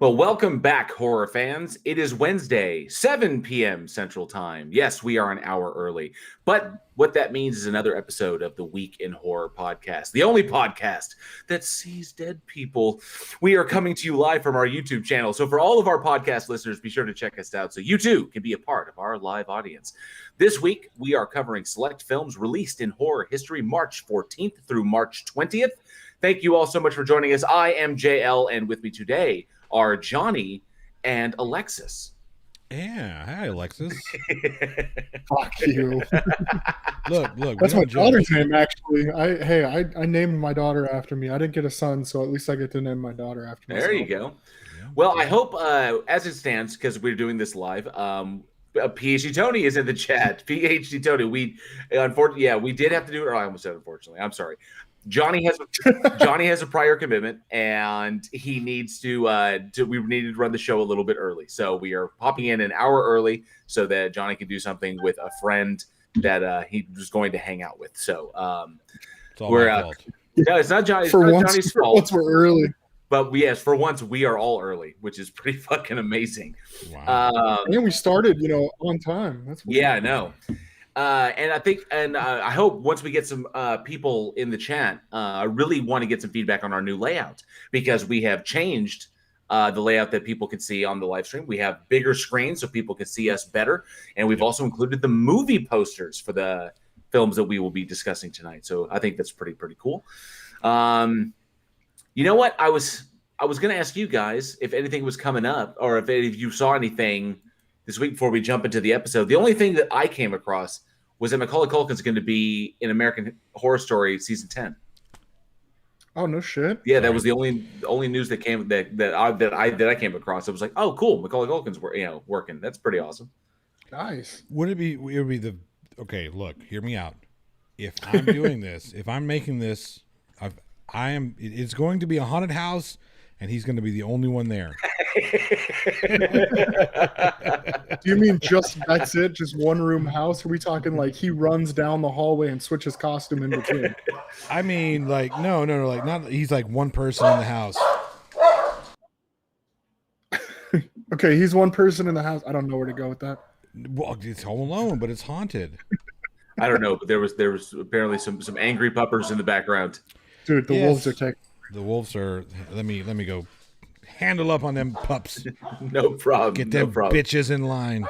Well, welcome back, horror fans. It is Wednesday, 7 p.m. Central Time. Yes, we are an hour early, but what that means is another episode of the Week in Horror podcast, the only podcast that sees dead people. We are coming to you live from our YouTube channel. So for all of our podcast listeners, be sure to check us out so you too can be a part of our live audience. This week, we are covering select films released in horror history March 14th through March 20th. Thank you all so much for joining us. I am JL, and with me today are Johnny and Alexis. Yeah, hi Alexis. Fuck you. Look. That's my daughter's name, actually. I named my daughter after me. I didn't get a son, so at least I get to name my daughter after myself. There you go. Yeah. Well, I hope, as it stands, because we're doing this live, PhD Tony is in the chat. PhD Tony, we did have to do it. I almost said unfortunately. I'm sorry. Johnny has a prior commitment, and he needs to. We needed to run the show a little bit early, so we are popping in an hour early so that Johnny can do something with a friend that he was going to hang out with. So it's all my fault. No, it's not Johnny. Johnny's fault. Once we're early, but yes, for once we are all early, which is pretty fucking amazing. Wow. And we started, on time. That's weird. Yeah, I know. And I think, I hope once we get some people in the chat, I really want to get some feedback on our new layout, because we have changed the layout that people can see on the live stream. We have bigger screens so people can see us better. And we've also included the movie posters for the films that we will be discussing tonight. So I think that's pretty cool. You know what? I was going to ask you guys if anything was coming up, or if you saw anything this week before we jump into the episode. The only thing that I came across was that Macaulay Culkin's going to be in American Horror Story season 10. Oh, no shit. Yeah, that was the only news that came that I came across. I was like, oh, cool, Macaulay Culkin's working. That's pretty awesome. Nice. Would it be the okay? Look, hear me out. If I'm doing this, if I'm making this, it's going to be a haunted house, and he's going to be the only one there. Do you mean that's it? Just one room house? Are we talking like he runs down the hallway and switches costume in between? I mean, like, no, like not. He's like one person in the house. Okay, he's one person in the house. I don't know where to go with that. Well, it's Home Alone, but it's haunted. I don't know, but there was apparently some angry puppers in the background. Dude, the wolves are taking. The wolves are. Let me go. Handle up on them pups. No problem. Get them bitches in line.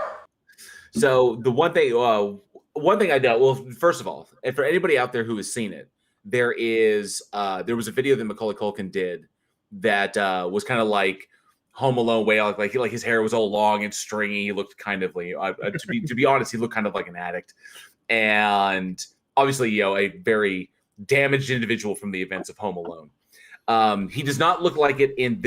So the one thing I know. Well, first of all, and for anybody out there who has seen it, there was a video that Macaulay Culkin did that was kind of like Home Alone way, like his hair was all long and stringy. He looked kind of like, to be honest, he looked kind of like an addict, and obviously, a very damaged individual from the events of Home Alone. He does not look like it in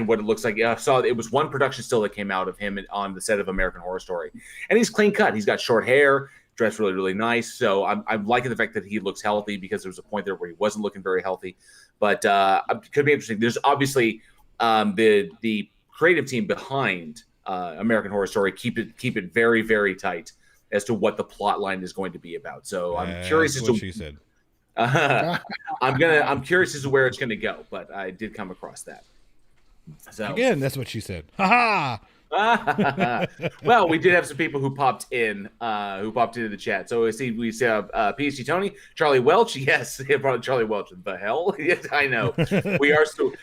what it looks like. I saw it was one production still that came out of him on the set of American Horror Story, and he's clean cut. He's got short hair, dressed really nice. So I'm liking the fact that he looks healthy, because there was a point there where he wasn't looking very healthy. But it could be interesting. There's obviously the creative team behind American Horror Story keep it very, very tight as to what the plot line is going to be about. So I'm curious as to what she said. I'm curious as to where it's going to go, but I did come across that. So again, that's what she said. Ha ha. Well, we did have some people who popped into the chat. So we see PhD Tony, Charlie Welch. Yes, Charlie Welch. The hell? Yes, I know.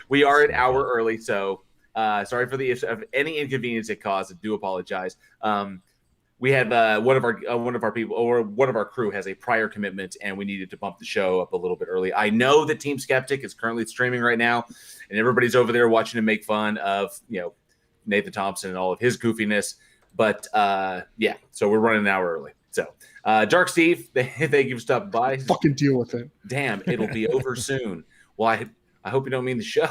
We are an hour early, so sorry for any inconvenience it caused. I do apologize. We had one of our people, or one of our crew, has a prior commitment, and we needed to bump the show up a little bit early. I know that Team Skeptic is currently streaming right now, and everybody's over there watching him make fun of Nathan Thompson and all of his goofiness. But so we're running an hour early. So Dark Steve, thank you for stopping by. Fucking deal with it. Damn, it'll be over soon. Well, I hope you don't mean the show.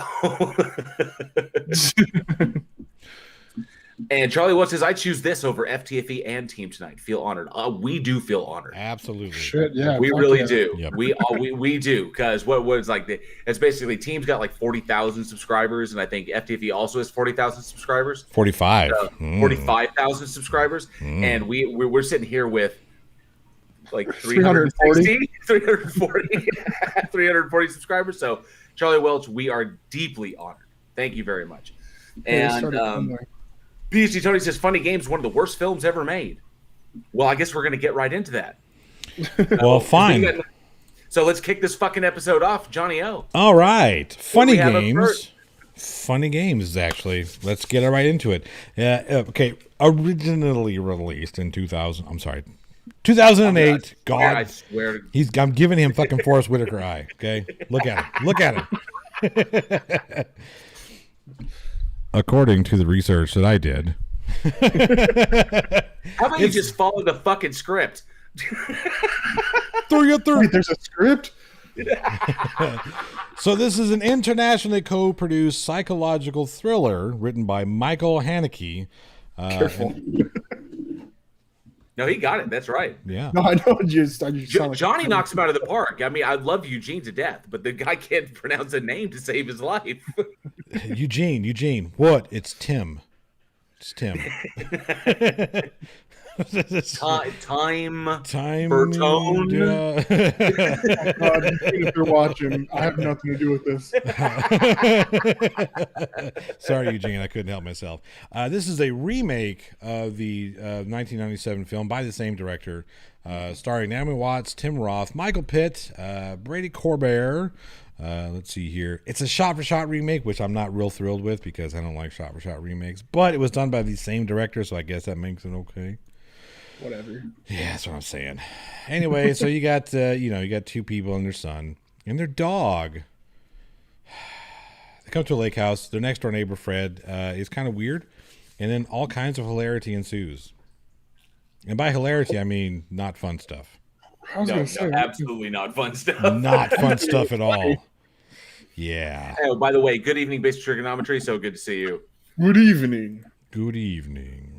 And Charlie Welch says, I choose this over FTFE and Team Tonight. Feel honored. We do feel honored. Absolutely. Shit, yeah. We really do. Yep. We do. Because what is like it's basically Team's got like 40,000 subscribers, and I think FTFE also has 40,000 subscribers. 45. 45,000 subscribers. And we're sitting here with like 340 340 subscribers. So Charlie Welch, we are deeply honored. Thank you very much. And PhD Tony says, "Funny Games, one of the worst films ever made." Well, I guess we're going to get right into that. Well, fine. So let's kick this fucking episode off, Johnny O. All right, Funny Games. Funny Games, actually. Let's get right into it. Okay, originally released in 2000. I'm sorry, 2008. God, I swear. I'm giving him fucking Forrest Whitaker eye. Okay, look at him. Look at him. According to the research that I did. How about you just follow the fucking script? Wait, there's a script? So this is an internationally co-produced psychological thriller written by Michael Haneke. Careful. No, he got it. That's right. Yeah. No, I know. Johnny knocks him out of the park. I mean, I love Eugene to death, but the guy can't pronounce a name to save his life. Eugene. What? It's Tim. It's Tim. Time. Bertone. God, if you're watching, I have nothing to do with this. Sorry, Eugene, I couldn't help myself. This is a remake of the 1997 film by the same director, starring Naomi Watts, Tim Roth, Michael Pitt, Brady Corbett. Let's see here. It's a shot-for-shot remake, which I'm not real thrilled with because I don't like shot-for-shot remakes. But it was done by the same director, so I guess that makes it okay. Whatever. Yeah, that's what I'm saying. Anyway, so you got you got two people and their son and their dog. They come to a lake house. Their next door neighbor Fred is kind of weird, and then all kinds of hilarity ensues. And by hilarity, I mean not fun stuff. I was gonna say, absolutely not fun stuff. Not fun stuff at all. Yeah. Oh, by the way, good evening, basic trigonometry. So good to see you. Good evening. Good evening.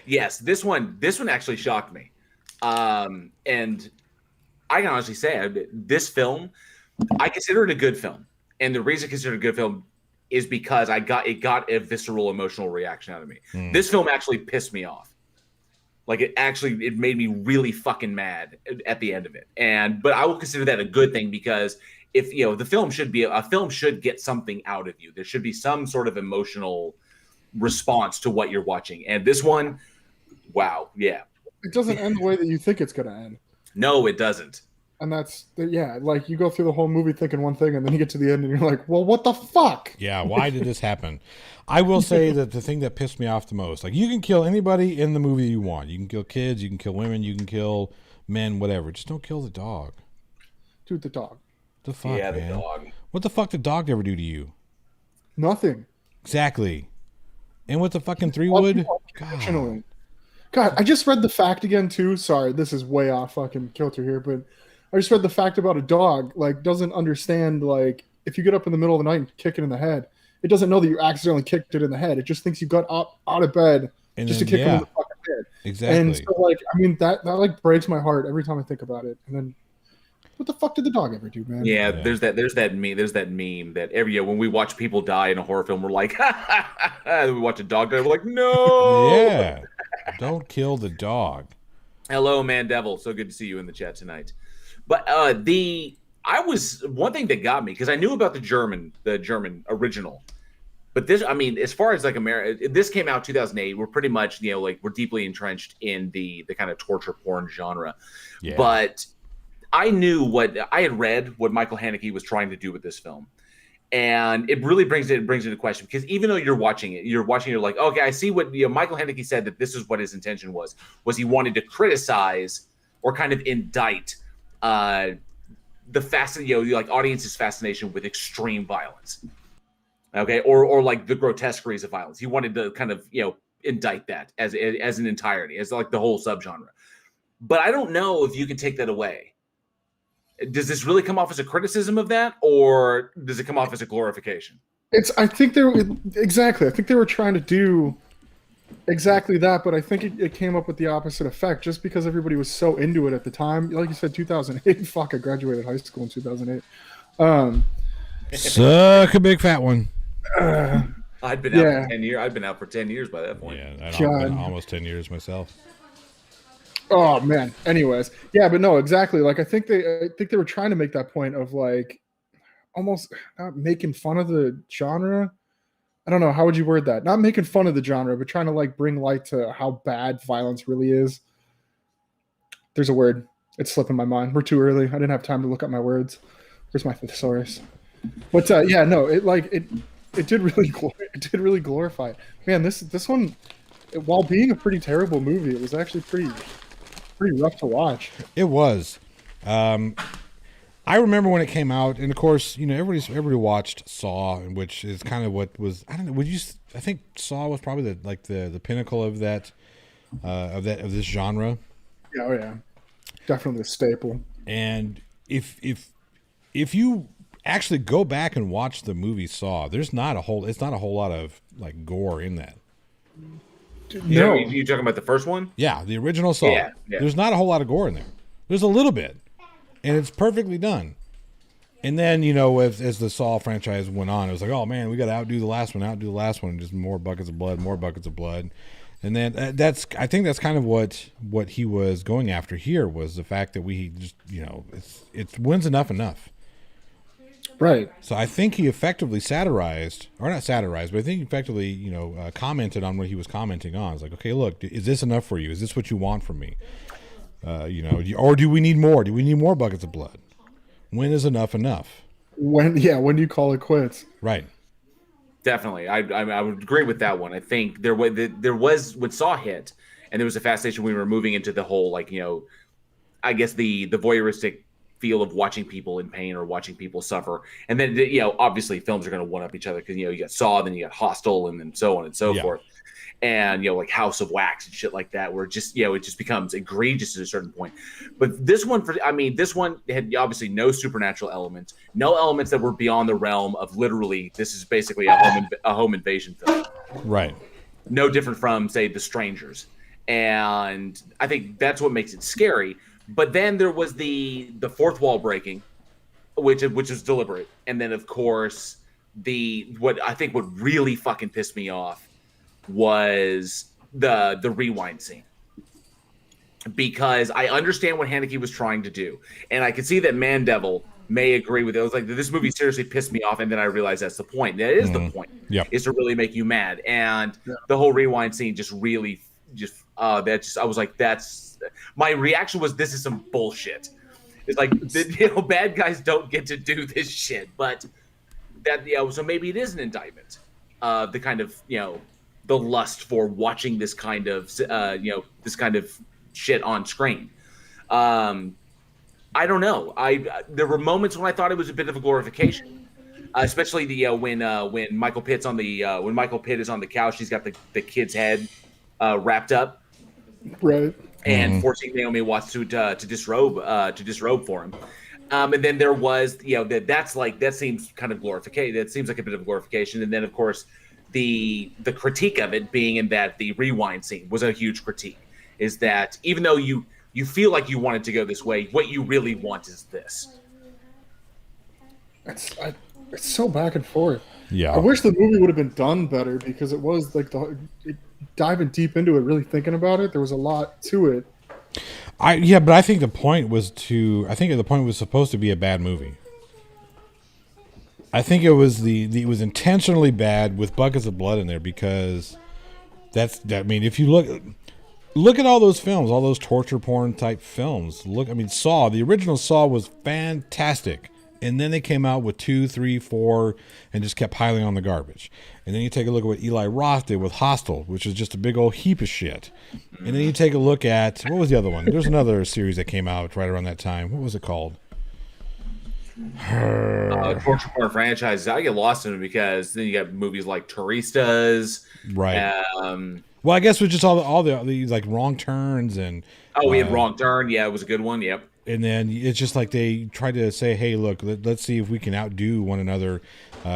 Yes, this one actually shocked me, and I can honestly say this film, I consider it a good film, and the reason I consider it a good film is because it got a visceral emotional reaction out of me. This film actually pissed me off. Like it made me really fucking mad at the end of it, but I will consider that a good thing because if the film should get something out of you. There should be some sort of emotional response to what you're watching, and this one. Wow. Yeah. It doesn't end the way that you think it's going to end. No, it doesn't. And like you go through the whole movie thinking one thing and then you get to the end and you're like, well, what the fuck? Yeah. Why did this happen? I will say that the thing that pissed me off the most, like you can kill anybody in the movie you want. You can kill kids, you can kill women, you can kill men, whatever. Just don't kill the dog. Dude, the dog. The fuck, yeah, man? The dog. What the fuck did the dog ever do to you? Nothing. Exactly. And with the fucking 3-wood? God, I just read the fact again too. Sorry, this is way off fucking kilter here, but I just read the fact about a dog like doesn't understand like if you get up in the middle of the night and kick it in the head, it doesn't know that you accidentally kicked it in the head. It just thinks you got up out of bed and just to kick it in the fucking head. Exactly. And so like I mean that like breaks my heart every time I think about it. And then what the fuck did the dog ever do, man? Yeah, there's that meme that every year when we watch people die in a horror film, we're like, ha, ha, ha, ha. We watch a dog die, we're like, no. Yeah. Don't kill the dog. Hello, Man Devil. So good to see you in the chat tonight. But one thing that got me because I knew about the German original, but this, I mean, as far as like America, this came out 2008. We're pretty much we're deeply entrenched in the kind of torture porn genre. Yeah. But I had read what Michael Haneke was trying to do with this film. And it really brings it into question because even though you're watching, you're like, okay, I see what Michael Haneke said that this is what his intention was he wanted to criticize or kind of indict the like audience's fascination with extreme violence, okay, or like the grotesqueries of violence. He wanted to kind of indict that as an entirety, as like the whole subgenre. But I don't know if you can take that away. Does this really come off as a criticism of that, or does it come off as a glorification? I think they were trying to do exactly that, but I think it came up with the opposite effect just because everybody was so into it at the time. Like you said, 2008. Fuck, I graduated high school in 2008. Suck a big fat one. I'd been out for 10 years. I'd been out for 10 years by that point. Yeah, I'd been almost 10 years myself. Oh man. Anyways, yeah, but no, exactly. Like I think they were trying to make that point of like almost not making fun of the genre, I don't know, how would you word that? Not making fun of the genre, but trying to like bring light to how bad violence really is. There's a word. It's slipping my mind. We're too early. I didn't have time to look up my words. Where's my thesaurus? But yeah, no, it did really glorify it. Man, this one, while being a pretty terrible movie, it was actually pretty rough to watch. It was. I remember when it came out, and of course, you know, everybody watched Saw, which is kind of what was, I don't know. I think Saw was probably the pinnacle of that of this genre. Yeah, oh yeah, definitely a staple. And if you actually go back and watch the movie Saw, it's not a whole lot of like gore in that. No, you talking about the first one? Yeah, the original Saw. Yeah. There's not a whole lot of gore in there. There's a little bit, and it's perfectly done. And then, you know, as the Saw franchise went on, it was like, oh man, we got to outdo the last one, just more buckets of blood. And then I think that's kind of what he was going after here, was the fact that we just, you know, it's when's enough. right. So I think he effectively satirized, or not satirized, but I think he effectively, you know, commented on what he was commenting on. It's like, okay, look, is this enough for you? Is this what you want from me? You know, or do we need more? Do we need more buckets of blood? When is enough? When do you call it quits? Right. Definitely, I would agree with that one. I think there was when Saw hit, and there was a fascination. We were moving into the whole, like, you know, I guess the voyeuristic feel of watching people in pain or watching people suffer. And then, you know, obviously films are going to one up each other, because, you know, you got Saw, then you got Hostel, and then so on and so forth. And, you know, like House of Wax and shit like that, where just, you know, it just becomes egregious at a certain point. But this one had obviously no supernatural elements, no elements that were beyond the realm of literally, this is basically a home invasion film. Right. No different from, say, The Strangers. And I think that's what makes it scary. But then there was the fourth wall breaking, which is deliberate. And then, of course, what really fucking pissed me off was the rewind scene, because I understand what Haneke was trying to do, and I could see that Mandevil may agree with it. I was like, this movie seriously pissed me off, and then I realized that's the point. That is the point. Yep. Is to really make you mad, and the whole rewind scene just really I was like, that's my reaction was, this is some bullshit. It's like, you know, bad guys don't get to do this shit, but that, you know, so maybe it is an indictment of the kind of, you know, the lust for watching this kind of, you know, this kind of shit on screen. I don't know. There were moments when I thought it was a bit of a glorification, especially when Michael Pitt's on the when Michael Pitt is on the couch, he's got the kid's head wrapped up, Right. and forcing Naomi Watts to disrobe for him. And then there was, you know, that seems kind of glorification. That seems like a bit of a glorification. And then, of course, the critique of it being in that the rewind scene was a huge critique, is that even though you feel like you want it to go this way, what you really want is this. It's so back and forth. Yeah. I wish the movie would have been done better, because it was like diving deep into it, really thinking about it. There was a lot to it. But I think the point was supposed to be a bad movie. I think it was it was intentionally bad with buckets of blood in there, because if you look at all those films, all those torture porn type films. Saw, the original Saw was fantastic. And then they came out with 2, 3, 4, and just kept piling on the garbage. And then you take a look at what Eli Roth did with Hostel, which is just a big old heap of shit. And then you take a look at, what was the other one? There's another series that came out right around that time. What was it called? Torture porn franchises, I get lost in it, because then you got movies like Turistas, right? Well, I guess with just all these like Wrong Turns and we had Wrong Turn. Yeah, it was a good one. Yep. And then it's just like they try to say, hey, look, let's see if we can outdo one another,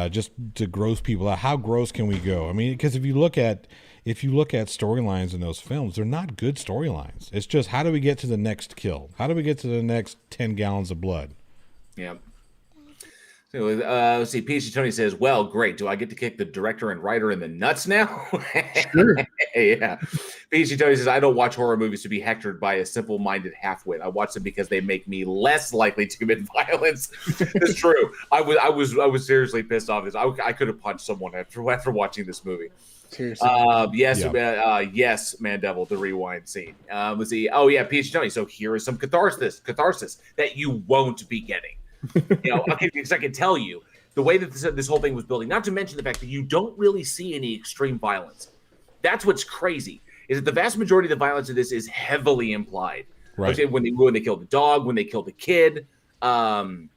just to gross people out. How gross can we go? I mean, because if you look at storylines in those films, they're not good storylines. It's just, how do we get to the next kill? How do we get to the next 10 gallons of blood? Yeah. So, let's see. PhD Tony says, "Well, great. Do I get to kick the director and writer in the nuts now?" Sure. Yeah. PhD Tony says, "I don't watch horror movies to be hectored by a simple-minded halfwit. I watch them because they make me less likely to commit violence." It's true. I was seriously pissed off. I could have punched someone after watching this movie. Seriously. Yes, yes, Man Devil, the rewind scene. Let's see. Oh yeah, PhD Tony. So here is some catharsis that you won't be getting. Okay, because I can tell you the way that this whole thing was building, not to mention the fact that you don't really see any extreme violence. That's what's crazy, is that the vast majority of the violence of this is heavily implied. Right. Okay, when they kill the dog, when they kill the kid, the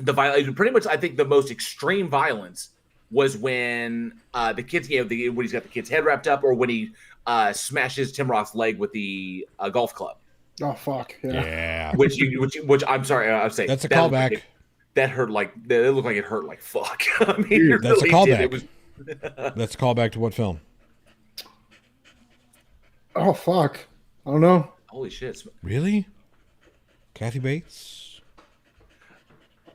violence, pretty much, I think the most extreme violence was when the kids, when he's got the kid's head wrapped up, or when he smashes Tim Roth's leg with the golf club. Oh fuck. Yeah. Which I'm sorry, I'm saying that's a callback. That hurt it looked like it hurt like fuck. I mean, it that's really a callback. It was. That's a callback to what film? Oh fuck. I don't know. Holy shit! Really? Kathy Bates?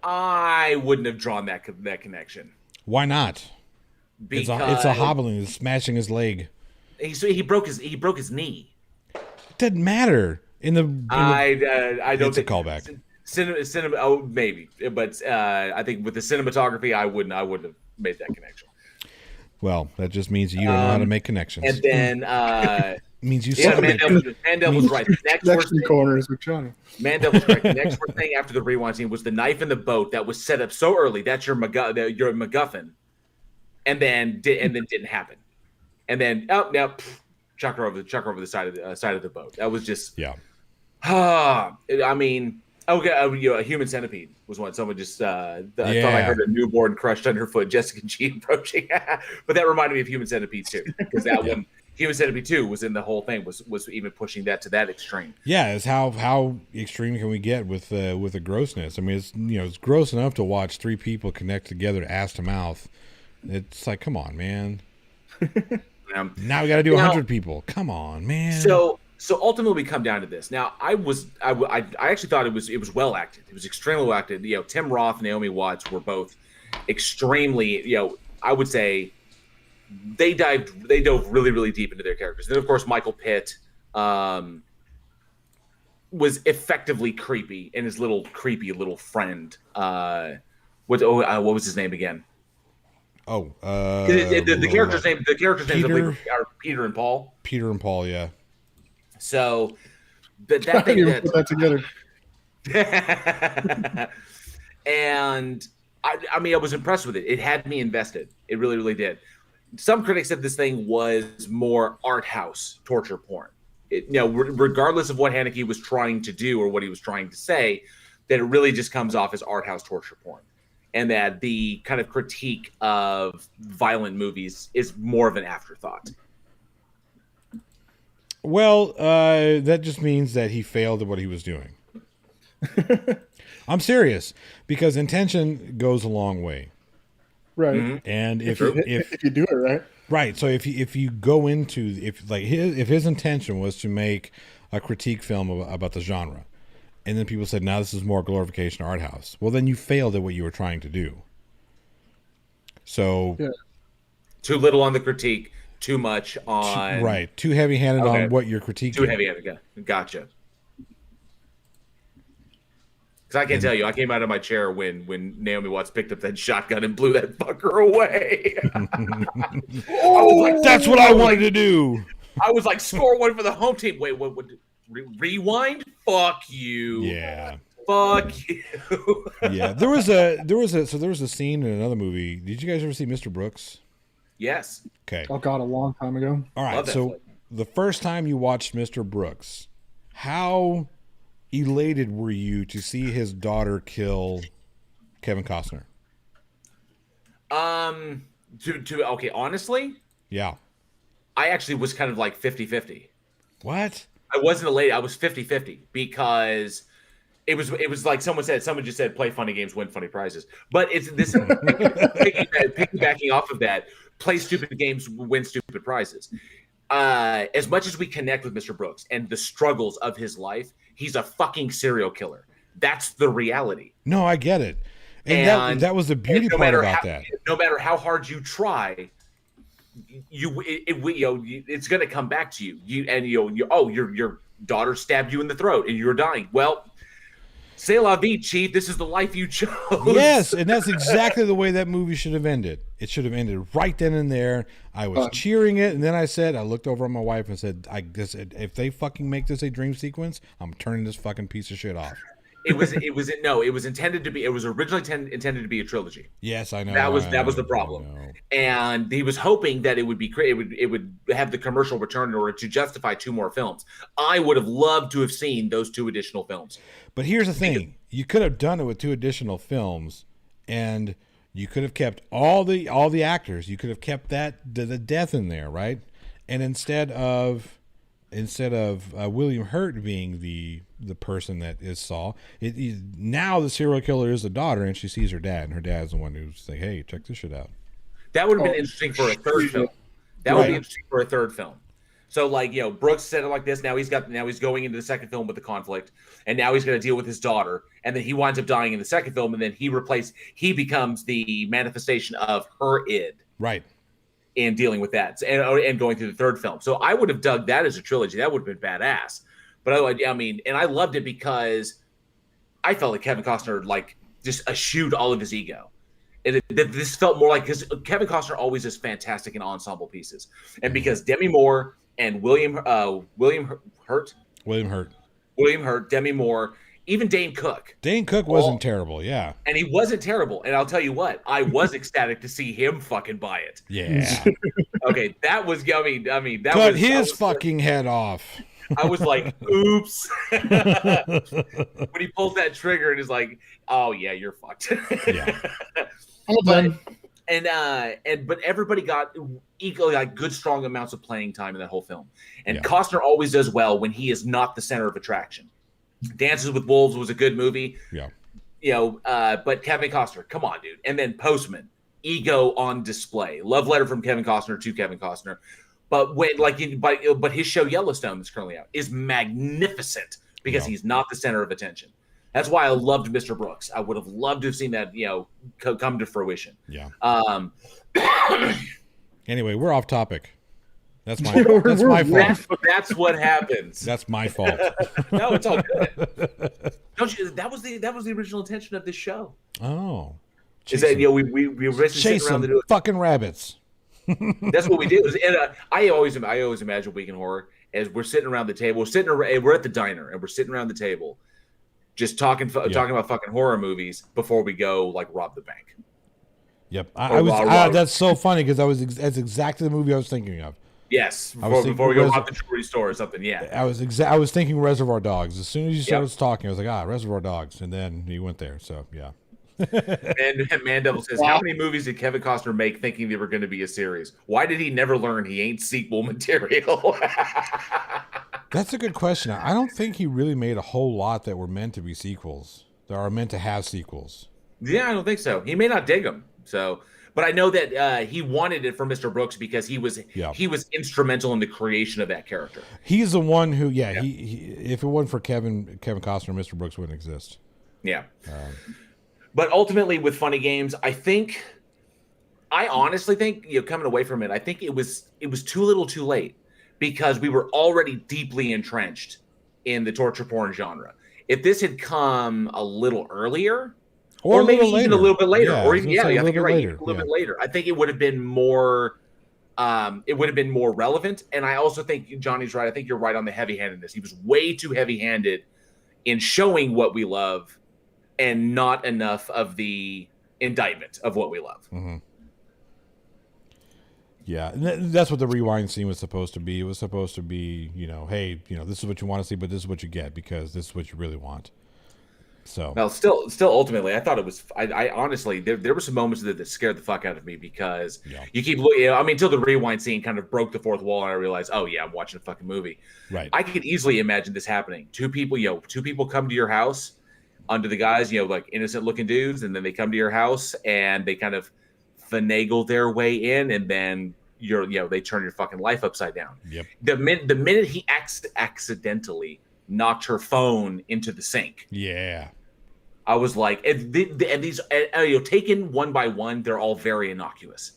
I wouldn't have drawn that connection. Why not? Because it's a hobbling. It's smashing his leg. He broke his knee. It doesn't matter. I don't think it's a callback. Cinema, oh maybe, but I think with the cinematography, I wouldn't have made that connection. Well, that just means you don't know how to make connections. And then it means you. Yeah, Mandel was right. The next corners with Johnny. Mandel was right. The next worst thing after the rewind scene was the knife in the boat that was set up so early. That's your MacGuffin, and then didn't happen. And then chuck her over the side of the boat. That was just I mean, okay, a human centipede was one. Someone just I thought I heard a newborn crushed underfoot. Jessica G approaching, but that reminded me of Human Centipede 2, because that one, Human Centipede 2, was in the whole thing. Was even pushing that to that extreme. Yeah, it's how extreme can we get with the grossness? I mean, it's gross enough to watch three people connect together ass to mouth. It's like, come on, man. Now we got to do 100 people. Come on, man. So ultimately, we come down to this. Now, I actually thought it was well acted. It was extremely well acted. Tim Roth and Naomi Watts were both extremely. I would say they dove really, really deep into their characters. Then, of course, Michael Pitt was effectively creepy, and his creepy little friend. What was his name again? The character's name. The character's names are Peter and Paul. Peter and Paul, yeah. So, but that thing put that together. And I mean, I was impressed with it. It had me invested. It really, really did. Some critics said this thing was more art house torture porn. Regardless of what Haneke was trying to do or what he was trying to say, that it really just comes off as art house torture porn. And that the kind of critique of violent movies is more of an afterthought. Well, that just means that he failed at what he was doing. I'm serious, because intention goes a long way. Right. Mm-hmm. And if you do it right. Right. So if you go into if his intention was to make a critique film about the genre, and then people said, now this is more glorification art house. Well, then you failed at what you were trying to do. So too little on the critique, too much on too heavy-handed on what you're critiquing. Too heavy-handed. Gotcha. Because I can tell you, I came out of my chair when Naomi Watts picked up that shotgun and blew that fucker away. I was like, that's what I wanted to do. I was like, score one for the home team. Wait, what? Rewind? Fuck you. Yeah. Fuck you. Yeah. There was a scene in another movie. Did you guys ever see Mr. Brooks? Yes. Okay. Oh God, a long time ago. All right. So the first time you watched Mr. Brooks, how elated were you to see his daughter kill Kevin Costner? Okay, honestly? Yeah. I actually was kind of like 50-50. What? I wasn't elated. I was 50-50 because it was like someone just said, play funny games, win funny prizes. But it's this piggybacking off of that, play stupid games, win stupid prizes. As much as we connect with Mr. Brooks and the struggles of his life, he's a fucking serial killer. That's the reality. No, I get it. And that was the beauty part about that. No matter how hard you try, it's going to come back to you. Your daughter stabbed you in the throat and you're dying. Well, c'est la vie, Chief. This is the life you chose. Yes, and that's exactly the way that movie should have ended. It should have ended right then and there. I was cheering it, and then I looked over at my wife and said, if they fucking make this a dream sequence, I'm turning this fucking piece of shit off. It was intended to be. It was originally intended to be a trilogy. Yes, I know. That was the problem, and he was hoping that it would be it would have the commercial return in order to justify 2 more films. I would have loved to have seen those 2 additional films. But here's the thing: you could have done it with 2 additional films, and you could have kept all the actors. You could have kept the death in there, right? And instead of William Hurt being the person that is Saul, now the serial killer is the daughter, and she sees her dad, and her dad's the one who's like, "Hey, check this shit out." That would have been interesting for a third film. That would be interesting for a third film. So, Brooks said it like this. Now he's going into the second film with the conflict, and now he's going to deal with his daughter, and then he winds up dying in the second film, and then he becomes the manifestation of her id. Right. In dealing with that and going through the third film. So I would have dug that as a trilogy. That would have been badass. But and I loved it because I felt like Kevin Costner just eschewed all of his ego. And this felt more like, because Kevin Costner always is fantastic in ensemble pieces. And because Demi Moore and William Hurt, Demi Moore, even Dane Cook. Dane Cook wasn't terrible, yeah. And he wasn't terrible. And I'll tell you what, I was ecstatic to see him fucking buy it. Yeah. Okay, that was, that cut his fucking head off. I was like, oops. When he pulls that trigger and is like, oh yeah, you're fucked. Yeah. But everybody got equally good, strong amounts of playing time in that whole film. And Costner always does well when he is not the center of attraction. Dances with Wolves was a good movie. Yeah. But Kevin Costner, come on, dude. And then Postman, ego on display. Love letter from Kevin Costner to Kevin Costner. But but his show Yellowstone that's currently out is magnificent because he's not the center of attention. That's why I loved Mr. Brooks. I would have loved to have seen that, come to fruition. Yeah. Anyway, we're off topic. That's my fault. That's what happens. That's my fault. No, it's all good. Don't you? That was the original intention of this show. Oh, is that we were basically chase sitting around some fucking rabbits. That's what we did. And I always imagine Week in Horror as we're sitting around the table. We're at the diner and we're sitting around the table, just talking about fucking horror movies before we go rob the bank. Yep, that's so funny because that's exactly the movie I was thinking of. Yes, before we go rob the jewelry store or something. Yeah, I was thinking Reservoir Dogs. As soon as you started talking, I was like, Reservoir Dogs, and then you went there. So yeah. And Mandeville says, how many movies did Kevin Costner make thinking they were going to be a series? Why did he never learn he ain't sequel material? That's a good question. I don't think he really made a whole lot that were meant to be sequels, that are meant to have sequels. Yeah, I don't think so. He may not dig them. So, but I know that he wanted it for Mr. Brooks because he was instrumental in the creation of that character. He's the one who, he if it wasn't for Kevin Costner, Mr. Brooks wouldn't exist. Yeah. But ultimately, with Funny Games, I honestly think, coming away from it, I think it was too little too late because we were already deeply entrenched in the torture porn genre. If this had come a little earlier, or maybe even a little bit later, I think you're right, a little bit later, I think it would have been more. It would have been more relevant. And I also think Johnny's right. I think you're right on the heavy-handedness. He was way too heavy-handed in showing what we love and not enough of the indictment of what we love. Mm-hmm. Yeah, that's what the rewind scene was supposed to be. It was supposed to be, hey, this is what you want to see, but this is what you get because this is what you really want. So, well, still, ultimately, I thought it was. I honestly, there were some moments that scared the fuck out of me because you keep looking. Until the rewind scene kind of broke the fourth wall, and I realized, oh yeah, I'm watching a fucking movie. Right. I could easily imagine this happening. Two people come to your house under the guise, innocent looking dudes, and then they come to your house and they kind of finagle their way in, and then they turn your fucking life upside down. Yep. The minute he accidentally knocked her phone into the sink. Yeah. I was like, and these, taken one by one, they're all very innocuous,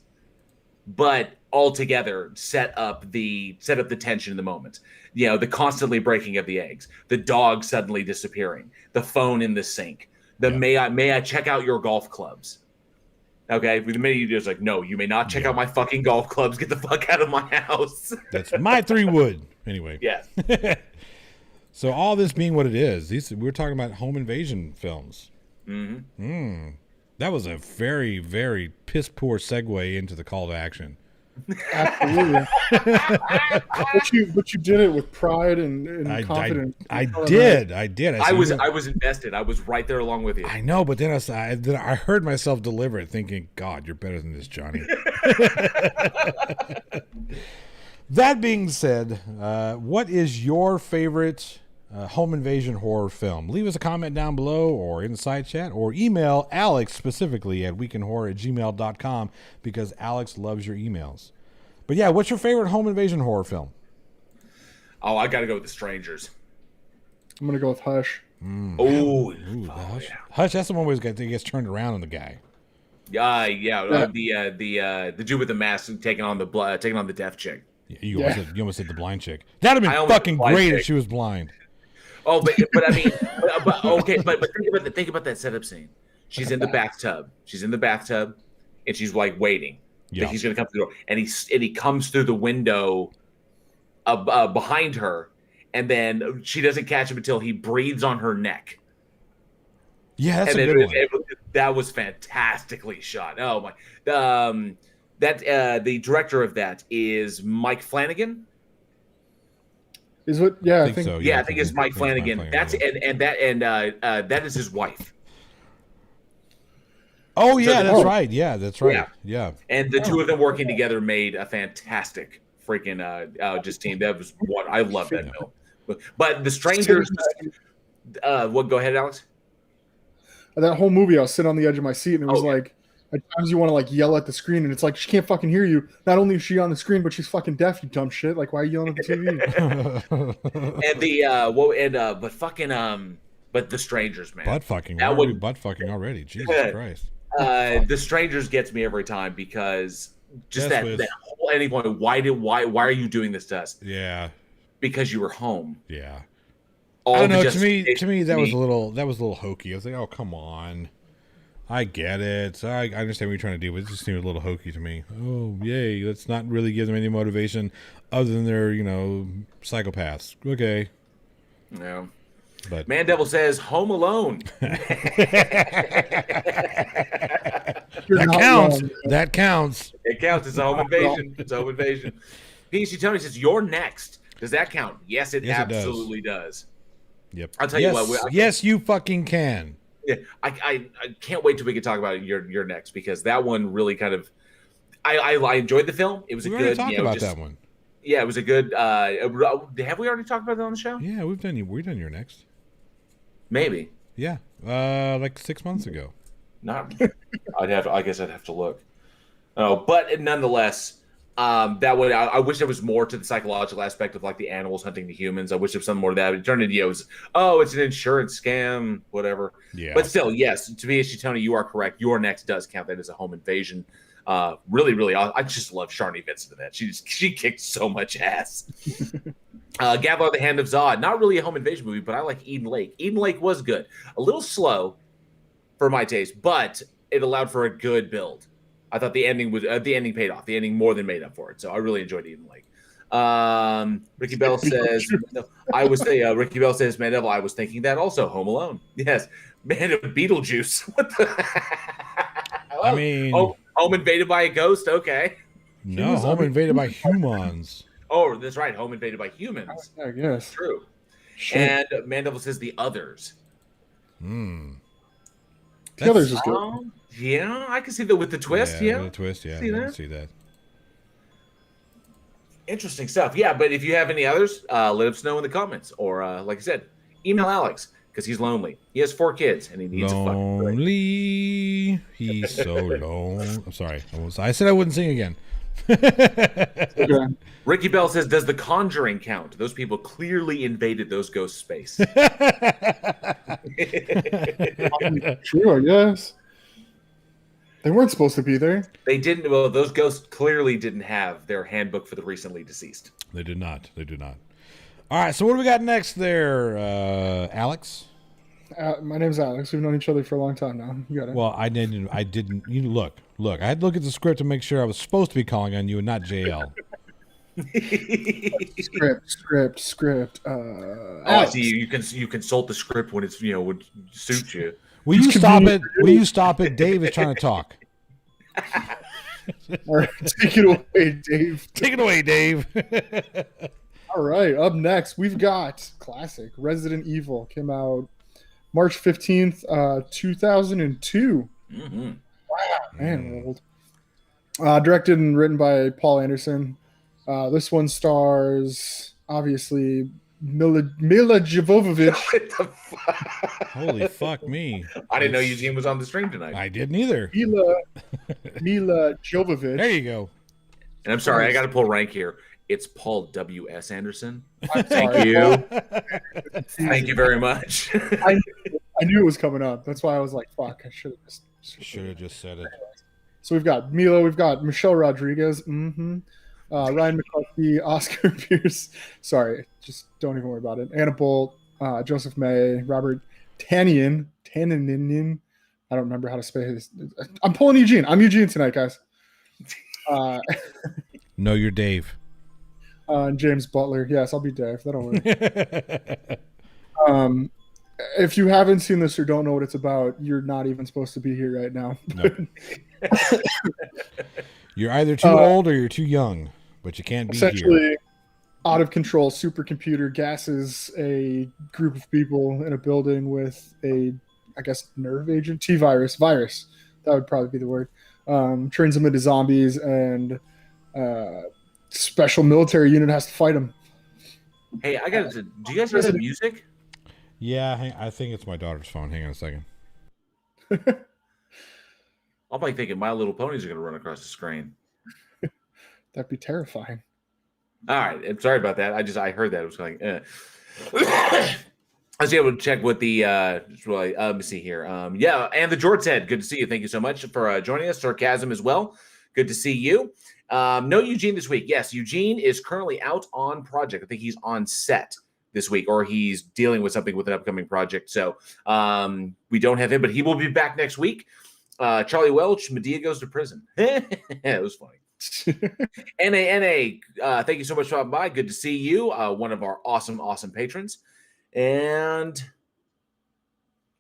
but all together set up the tension in the moment. The constantly breaking of the eggs, the dog suddenly disappearing, the phone in the sink, may I check out your golf clubs? Okay, the minute you just like, no, you may not check out my fucking golf clubs. Get the fuck out of my house. That's my 3 wood. Anyway. Yes. So all this being what it is, we're talking about home invasion films. Mm-hmm. That was a very, very piss poor segue into the call to action. Absolutely. but you did it with pride and confidence. I did. I was invested. I was right there along with you. I know, but then I heard myself deliver it, thinking, God, you're better than this, Johnny. That being said, what is your favorite home invasion horror film? Leave us a comment down below or in the side chat, or email Alex specifically at weekendhorror@gmail.com, because Alex loves your emails. But yeah, what's your favorite home invasion horror film? Oh, I gotta go with The Strangers. I'm gonna go with Hush. Ooh, Hush. Yeah. Hush, that's the one where he gets turned around on the guy. The dude with the mask taking on the deaf chick. You almost said the blind chick. That'd have been fucking great if she was blind. Oh, but I mean, okay, but think about that setup scene. She's in the bathtub. And she's like waiting. Yeah. He's gonna come through the door, and he comes through the window behind her, and then she doesn't catch him until he breathes on her neck. Yeah, that's a good one. That was fantastically shot. Oh my! The director of that is Mike Flanagan. Is what? Yeah, I think so. Yeah, I think it's Mike Flanagan. That's that is his wife. Oh yeah, that's right. Yeah, that's right. Yeah. And the two of them working together made a fantastic freaking just team. That was what I love that film. But The Strangers. Go ahead, Alex. That whole movie, I was sitting on the edge of my seat, and it was like, at times you want to like yell at the screen, and it's like she can't fucking hear you. Not only is she on the screen, but she's fucking deaf. You dumb shit! Like, why are you yelling at the TV? But The Strangers, man. Butt fucking already. Jesus Christ. The Strangers gets me every time, because just that whole ending point. Why are you doing this to us? Yeah. Because you were home. Yeah. I don't know. To me, that was a little hokey. I was like, oh, come on. I get it. I understand what you're trying to do, but it just seemed a little hokey to me. Oh, yay. Let's not really give them any motivation other than they're, psychopaths. Okay. Yeah. But Man Devil says Home Alone. That counts. That counts. It counts. It's a home invasion. PC Tony says, you're next. Does that count? Yes, it absolutely does. Yep. I'll tell you what. Yes, you fucking can. Yeah, I can't wait till we can talk about your next, because that one really kind of I enjoyed the film. It was we a good. Talked about that one. Yeah, it was a good. Have we already talked about that on the show? Yeah, we've done your next. Maybe. Yeah, like 6 months ago. Not. I guess I'd have to look. Oh, but nonetheless, that way I wish there was more to the psychological aspect of like the animals hunting the humans. I wish there was some more to that. It turned into it's an insurance scam, whatever. Yeah. But still, yes, to be Tony, you are correct. Your next does count. That as a home invasion. Really, really, I just love Sharni Vincent in that. She kicked so much ass. Gavilar the Hand of Zod, not really a home invasion movie, but I like Eden Lake. Eden Lake was good. A little slow for my taste, but it allowed for a good build. I thought the ending paid off. The ending more than made up for it. So I really enjoyed Eden Lake. Ricky Bell says, Ricky Bell says, Man Devil, I was thinking that also. Home Alone. Yes. Man of Beetlejuice. What the? I mean, home invaded by a ghost. Okay. No, home invaded by humans. Oh, that's right. Home invaded by humans. I guess. True. Shit. And Man Devil says The Others. The Others is good. Yeah, I can see that with the twist. Yeah, with the twist. Yeah, I can see that. Interesting stuff. Yeah, but if you have any others, let us know in the comments, or like I said, email Alex, because he's lonely. He has 4 kids and he needs a fucking break. He's so lonely. I'm sorry. I said I wouldn't sing again. Okay. Ricky Bell says, "Does The Conjuring count? Those people clearly invaded those ghost space." True, I guess. They weren't supposed to be there. They didn't. Well, those ghosts clearly didn't have their handbook for the recently deceased. They did not. They did not. All right. So what do we got next there, Alex? My name's Alex. We've known each other for a long time now. You got it. Well, I didn't. You look. I had to look at the script to make sure I was supposed to be calling on you and not JL. Script. I see. You consult the script when it's would suit you. Will you stop it? Will you stop it? Dave is trying to talk. All right, take it away, Dave. Take it away, Dave. All right, up next we've got classic Resident Evil. Came out March 15th, 2002. Mm-hmm. Wow, man, we're old. Directed and written by Paul Anderson. This one stars obviously Mila Jovovich. What the fuck? Holy fuck me! I didn't know Eugene was on the stream tonight. I didn't either. Mila Jovovich. There you go. And I'm sorry, I got to pull rank here. It's Paul W.S. Anderson. I'm Thank sorry. you. Thank you very much. I knew it was coming up. That's why I was like, fuck, I should have just said it. So we've got Mila, we've got Michelle Rodriguez, Ryan McCluskey, Oscar Pierce. Sorry, just don't even worry about it. Anna Bolt, Joseph May, Robert Tanian. I don't remember how to say this. I'm pulling Eugene. I'm Eugene tonight, guys. No, you're Dave. And James Butler. Yes, I'll be Dave. That'll work. If you haven't seen this or don't know what it's about, you're not even supposed to be here right now. Nope. You're either too old or you're too young, but you can't be essentially here. Out of control supercomputer gasses a group of people in a building with a, I guess, nerve agent, virus. That would probably be the word. Turns them into zombies, and special military unit has to fight them. Hey, I got to. Do you guys hear the music? Yeah, I think it's my daughter's phone. Hang on a second. I'm like thinking My Little Ponies are going to run across the screen. That'd be terrifying. All right, I'm sorry about that. I heard that. It was like, I was able to check what the let me see here. Yeah, and the George said, good to see you. Thank you so much for joining us. Sarcasm as well. Good to see you. No Eugene this week. Yes, Eugene is currently out on project. I think he's on set this week, or he's dealing with something with an upcoming project. So we don't have him, but he will be back next week. Charlie Welch, Medea goes to prison. It was funny. NA, thank you so much for stopping by. Good to see you. One of our awesome patrons. And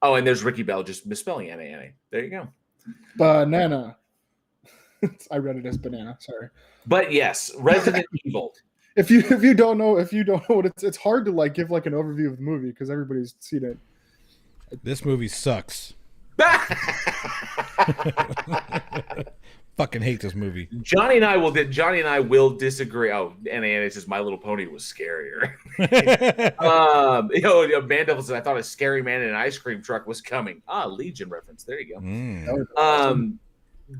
there's Ricky Bell just misspelling NA. There you go. Banana. I read it as banana. Sorry. But yes, Resident Evil. If you don't know what it's hard to like give like an overview of the movie because everybody's seen it. This movie sucks. Fucking hate this movie. Johnny and I will disagree. Oh, NA says My Little Pony was scarier. Mandeville says I thought a scary man in an ice cream truck was coming. Legion reference. There you go.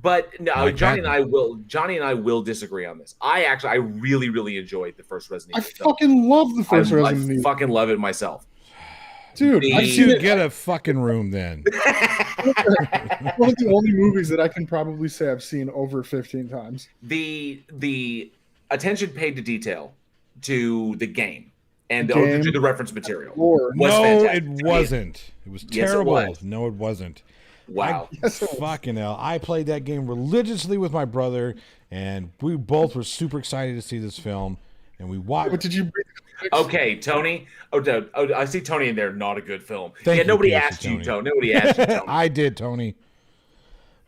But no, Johnny and I will disagree on this. I really enjoyed the first Resident Evil. I fucking love the first Resident Evil. I fucking love it myself. Dude, I've seen it. Get a fucking room then. One of the only movies that I can probably say I've seen over 15 times. The attention paid to detail to the game and to the reference material was fantastic. It wasn't. It was terrible. Yes, it was. No, it wasn't. Wow. Fucking hell. I played that game religiously with my brother, and we both were super excited to see this film. And we watched. What did you? Okay, Tony. I see Tony in there. Not a good film. Nobody asked you, Tony. Nobody asked you, Tony. I did, Tony.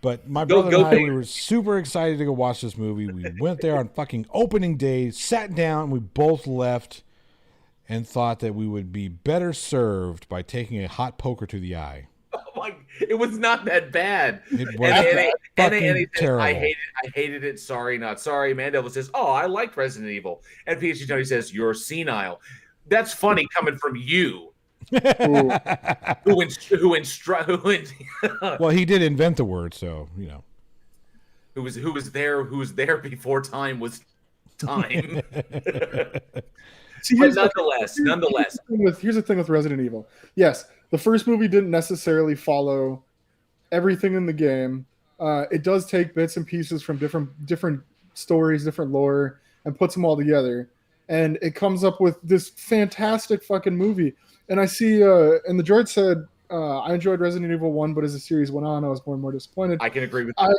But my brother and I, we were super excited to go watch this movie. We went there on fucking opening day, sat down, we both left, and thought that we would be better served by taking a hot poker to the eye. Oh my! It was not that bad. It was fucking terrible. I hated it. Sorry, not sorry. Mandeville says, "Oh, I liked Resident Evil," and PhD Tony says, "You're senile." That's funny coming from you. Well, he did invent the word, so who was there before time was time. See, But nonetheless, here's the thing with Resident Evil. Yes, the first movie didn't necessarily follow everything in the game. It does take bits and pieces from different stories, different lore, and puts them all together, and it comes up with this fantastic fucking movie. And I see, and the droid said, I enjoyed Resident Evil 1, but as the series went on, I was more and more disappointed. I can agree with you.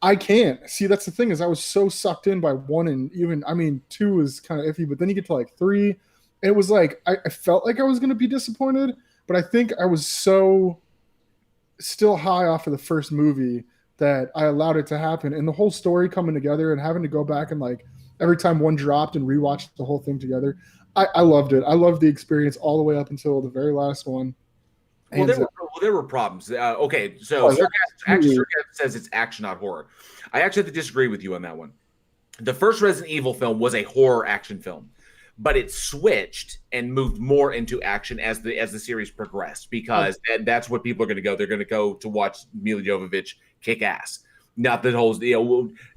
I can't. See, that's the thing, is I was so sucked in by 1, and even, I mean, 2 is kind of iffy, but then you get to like 3, and it was like, I felt like I was going to be disappointed, but I think I was so still high off of the first movie that I allowed it to happen. And the whole story coming together and having to go back and like every time one dropped and rewatch the whole thing together, I loved it. I loved the experience all the way up until the very last one. Well, there were problems. Okay, so Sir says it's action, not horror. I actually have to disagree with you on that one. The first Resident Evil film was a horror action film, but it switched and moved more into action as the series progressed, because that's what people are going to go. They're going to go to watch Mila Jovovich kick ass. Not the whole,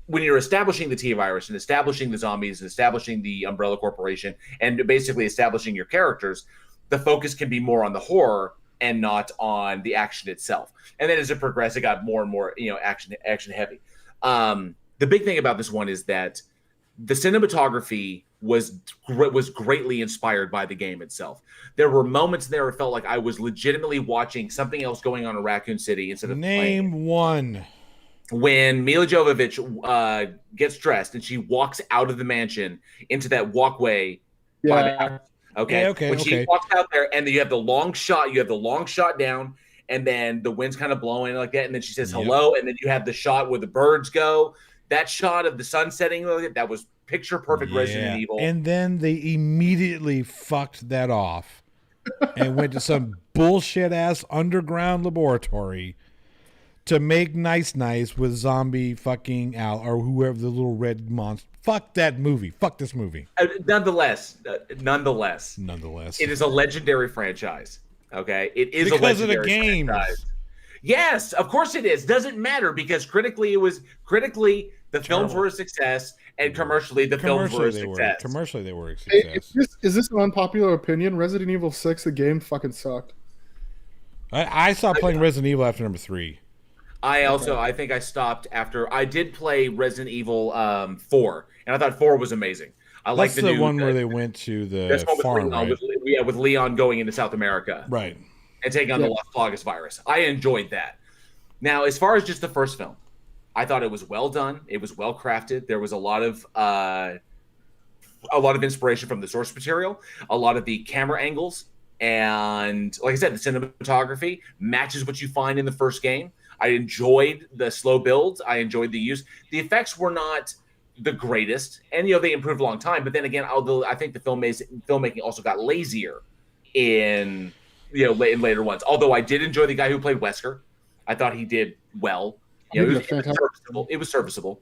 when you're establishing the T-virus and establishing the zombies and establishing the Umbrella Corporation and basically establishing your characters, the focus can be more on the horror and not on the action itself. And then as it progressed, it got more and more, action heavy. The big thing about this one is that the cinematography was greatly inspired by the game itself. There were moments there it felt like I was legitimately watching something else going on in Raccoon City instead of Name one. When Mila Jovovich gets dressed and she walks out of the mansion into that walkway by the house. When she walks out there, and then you have the long shot down, and then the wind's kind of blowing like that, and then she says hello, and then you have the shot where the birds go. That shot of the sun setting, that was picture perfect Resident Evil. And then they immediately fucked that off and went to some bullshit ass underground laboratory to make nice with zombie fucking Al or whoever, the little red monster. Fuck that movie. Fuck this movie. Nonetheless, it is a legendary franchise. Okay, it is because a legendary of the game. Franchise. Yes, of course it is. Doesn't matter, because critically the films were a success, and commercially the films were a success. Commercially they were a success. Is this an unpopular opinion? Resident Evil 6, the game, fucking sucked. I stopped playing Resident Evil after number 3. I think I stopped after I did play Resident Evil 4, and I thought 4 was amazing. That's the one where they went to the farm, right? With Leon going into South America, right, and taking on the Las Plagas virus. I enjoyed that. Now, as far as just the first film, I thought it was well done. It was well crafted. There was a lot of inspiration from the source material, a lot of the camera angles, and like I said, the cinematography matches what you find in the first game. I enjoyed the slow builds. I enjoyed the use. The effects were not the greatest, and they improved a long time. But then again, although I think the filmmaking also got lazier in in later ones. Although I did enjoy the guy who played Wesker. I thought he did well. It was serviceable.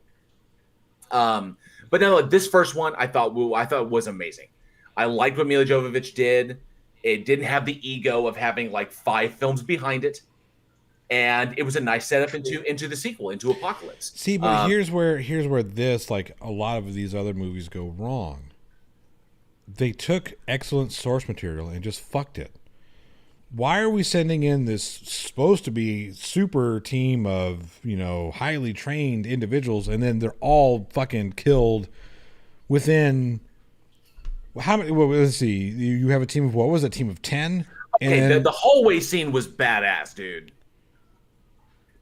But no, this first one I thought was amazing. I liked what Mila Jovovich did. It didn't have the ego of having like 5 films behind it. And it was a nice setup into the sequel, into Apocalypse. See, but here's where this, like a lot of these other movies, go wrong. They took excellent source material and just fucked it. Why are we sending in this supposed to be super team of, highly trained individuals, and then they're all fucking killed within how many? Well, let's see. You have a team of what was it? A team of 10? Okay, the hallway scene was badass, dude.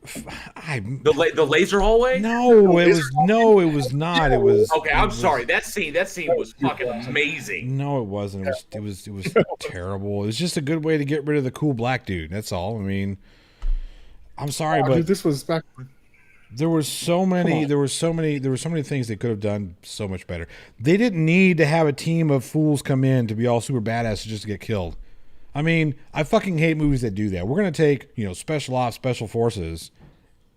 The laser hallway? No, it was not. It was okay. I'm sorry. That scene was fucking amazing. No, it wasn't. It was terrible. It was just a good way to get rid of the cool black dude. That's all. I mean, I'm sorry, but dude, this was back. There were so many things they could have done so much better. They didn't need to have a team of fools come in to be all super badass just to get killed. I mean, I fucking hate movies that do that. We're going to take, special ops, special forces,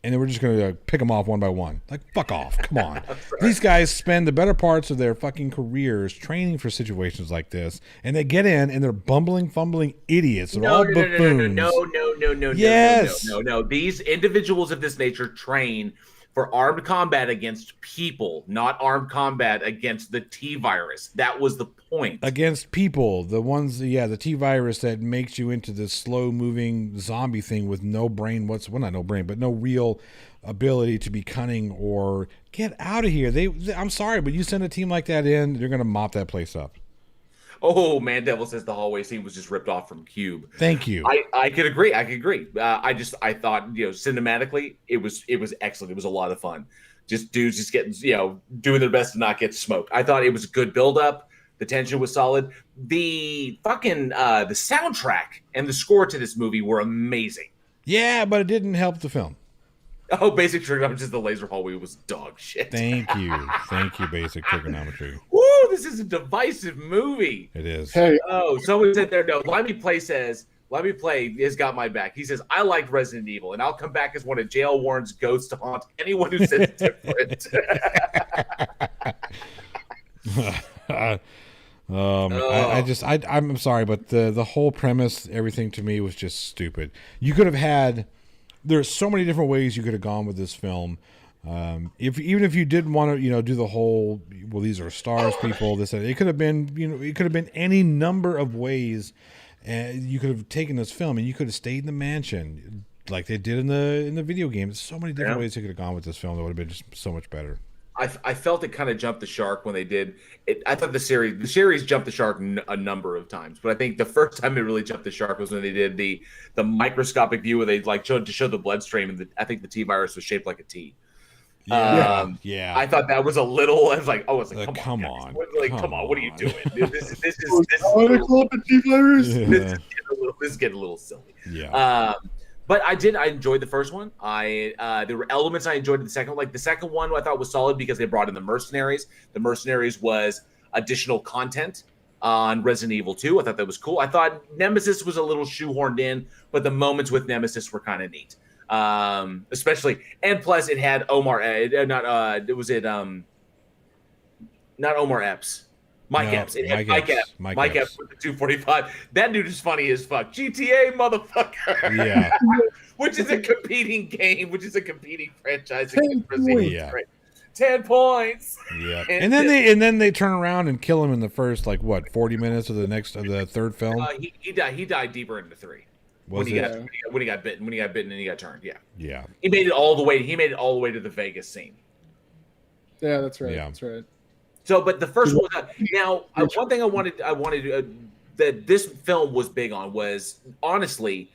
and then we're just going to pick them off one by one. Like, fuck off. Come on. Right. These guys spend the better parts of their fucking careers training for situations like this, and they get in, and they're bumbling, fumbling idiots. They're all buffoons. No. Yes. No. These individuals of this nature train for armed combat against people, not armed combat against the T virus. That was the point. Against people, the ones, the T virus that makes you into this slow moving zombie thing with no brain not no brain, but no real ability to be cunning or get out of here. I'm sorry, but you send a team like that in, they're going to mop that place up. Oh, Man Devil says the hallway scene was just ripped off from Cube. Thank you. I could agree. I thought, cinematically, it was excellent. It was a lot of fun. Just dudes just getting, doing their best to not get smoked. I thought it was a good build up. The tension was solid. The fucking the soundtrack and the score to this movie were amazing. Yeah, but it didn't help the film. Oh, Basic Trigonometry, the laser hallway was dog shit. Thank you, Basic Trigonometry. Woo, this is a divisive movie. It is. Hey, Someone said there. No, Let Me Play has got my back. He says, I liked Resident Evil, and I'll come back as one of J.L. Warren's ghosts to haunt anyone who says different. I'm sorry, but the whole premise, everything to me was just stupid. You could have had. There's so many different ways you could have gone with this film. Even if you didn't want to, do the whole, well, these are stars, people. It could have been, it could have been any number of ways. You could have taken this film and you could have stayed in the mansion like they did in the video game. There's so many different ways you could have gone with this film that would have been just so much better. I felt it kind of jumped the shark when they did it. I thought the series jumped the shark a number of times, but I think the first time it really jumped the shark was when they did the microscopic view where they showed the bloodstream, and I think the T virus was shaped like a T. Yeah. I thought that was a little. I was like, come on, come on, what are you doing? This is the T virus. This is getting a little silly. Yeah. But I enjoyed the first one. There were elements I enjoyed in the second one. Like the second one I thought was solid because they brought in the mercenaries. The mercenaries was additional content on Resident Evil 2. I thought that was cool. I thought Nemesis was a little shoehorned in, but the moments with Nemesis were kind of neat. Especially, and plus it had Omar, not Omar Epps. Mike Epps. It had Mike Epps with the 245. That dude is funny as fuck. GTA, motherfucker. Yeah. Which is a competing game, which is a competing franchise. 10 points. Yeah. 10 points. Yeah. And then they turn around and kill him in the first 40 minutes of the third film. He died deeper into 3. When he got bitten and he got turned. Yeah. Yeah. He made it all the way to the Vegas scene. Yeah, that's right. Yeah. That's right. So, but the first one. Now, one thing I wanted that this film was big on was, honestly,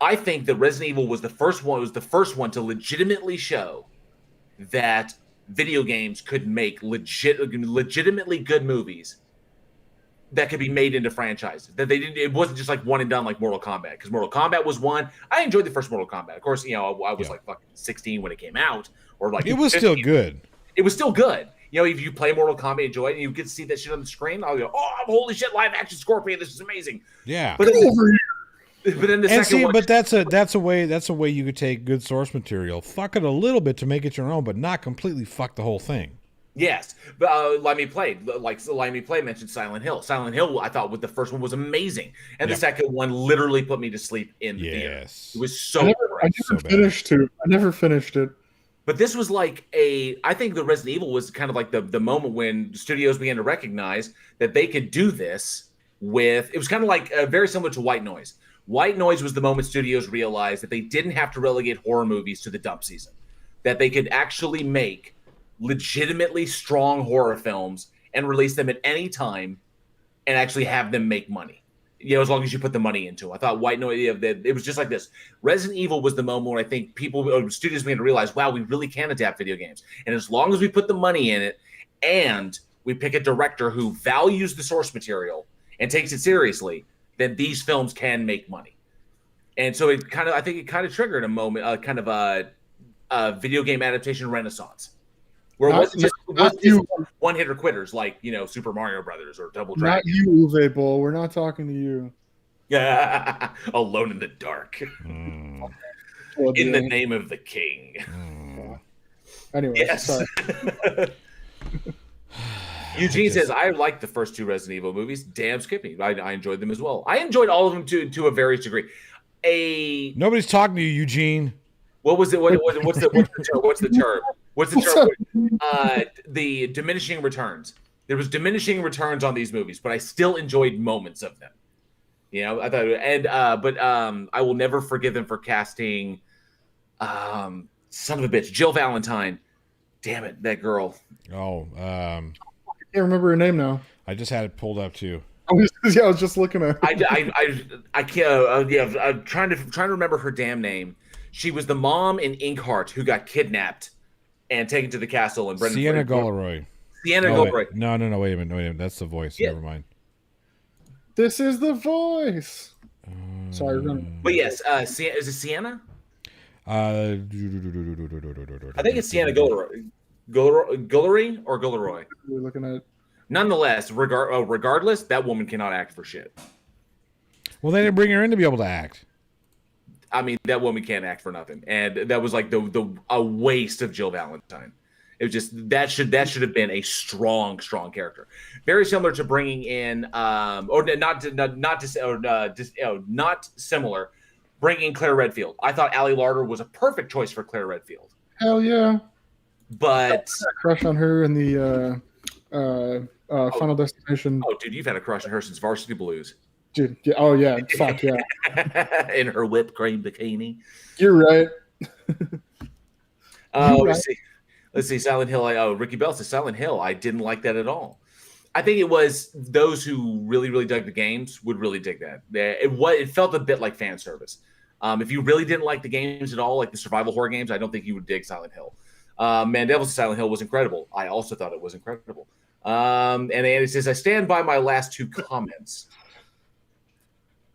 I think that Resident Evil was the first one. It was the first one to legitimately show that video games could make legitimately good movies that could be made into franchises. That they didn't. It wasn't just like one and done like Mortal Kombat, because Mortal Kombat was one. I enjoyed the first Mortal Kombat. Of course, I was like fucking 16 when it came out, or like it was 15. still good. It was still good. If you play Mortal Kombat, enjoy it, and you get to see that shit on the screen, I'll go, oh, holy shit, live action Scorpion, this is amazing. Yeah. But then the second one, but that's a way you could take good source material, fuck it a little bit to make it your own, but not completely fuck the whole thing. Yes, but Let Me Play mentioned Silent Hill. Silent Hill, I thought with the first one was amazing, and the second one literally put me to sleep in the theater. It was so. I never finished it. But this was I think the Resident Evil was kind of like the moment when studios began to recognize that they could do this with, it was kind of like very similar to White Noise. White Noise was the moment studios realized that they didn't have to relegate horror movies to the dump season, that they could actually make legitimately strong horror films and release them at any time and actually have them make money. As long as you put the money into it. I thought White Noise, it was just like this. Resident Evil was the moment when I think studios began to realize, wow, we really can adapt video games. And as long as we put the money in it and we pick a director who values the source material and takes it seriously, then these films can make money. And so I think it kind of triggered a moment, kind of a video game adaptation renaissance. Where it wasn't just one-hitter quitters like, Super Mario Brothers or Double Dragon. Not you, Uwe Boll. We're not talking to you. Yeah, Alone in the Dark. In the name of the king. Anyway, yes. Sorry. Eugene says, I like the first 2 Resident Evil movies. Damn Skippy. I enjoyed them as well. I enjoyed all of them to a various degree. Nobody's talking to you, Eugene. What was it? What's the term? What's the What's term? up? The diminishing returns. There was diminishing returns on these movies, but I still enjoyed moments of them. You know, I thought, but I will never forgive them for casting, son of a bitch, Jill Valentine. Damn it, that girl. Oh, I can't remember her name now. I just had it pulled up too. I was just looking at her. I can't. Yeah, I'm trying to remember her damn name. She was the mom in Inkheart who got kidnapped and taken to the castle. And Sienna Golaroy. Sienna Golaroy. No, wait a minute. That's the voice. Yeah. Never mind. This is the voice. Sorry, but yes, is it Sienna? I think it's Sienna Golaroy. Golaroy or Golaroy? We're looking at. Nonetheless, regardless, that woman cannot act for shit. Well, they didn't bring her in to be able to act. I mean, that woman can't act for nothing, and that was like a waste of Jill Valentine. It was just that should have been a strong character, very similar to bringing in not similar, bringing in Claire Redfield. I thought Ali Larter was a perfect choice for Claire Redfield. Hell yeah! But I had a crush on her in the Final Destination. Oh, dude, you've had a crush on her since Varsity Blues. Dude, yeah, oh yeah, fuck yeah. In her whipped cream bikini. You're right. Let's see. Silent Hill. Ricky Bell says Silent Hill. I didn't like that at all. I think it was those who really dug the games would really dig that. It felt a bit like fan service. If you really didn't like the games at all, like the survival horror games, I don't think you would dig Silent Hill. Man, Devil's Silent Hill was incredible. I also thought it was incredible. And Andy says, I stand by my last two comments.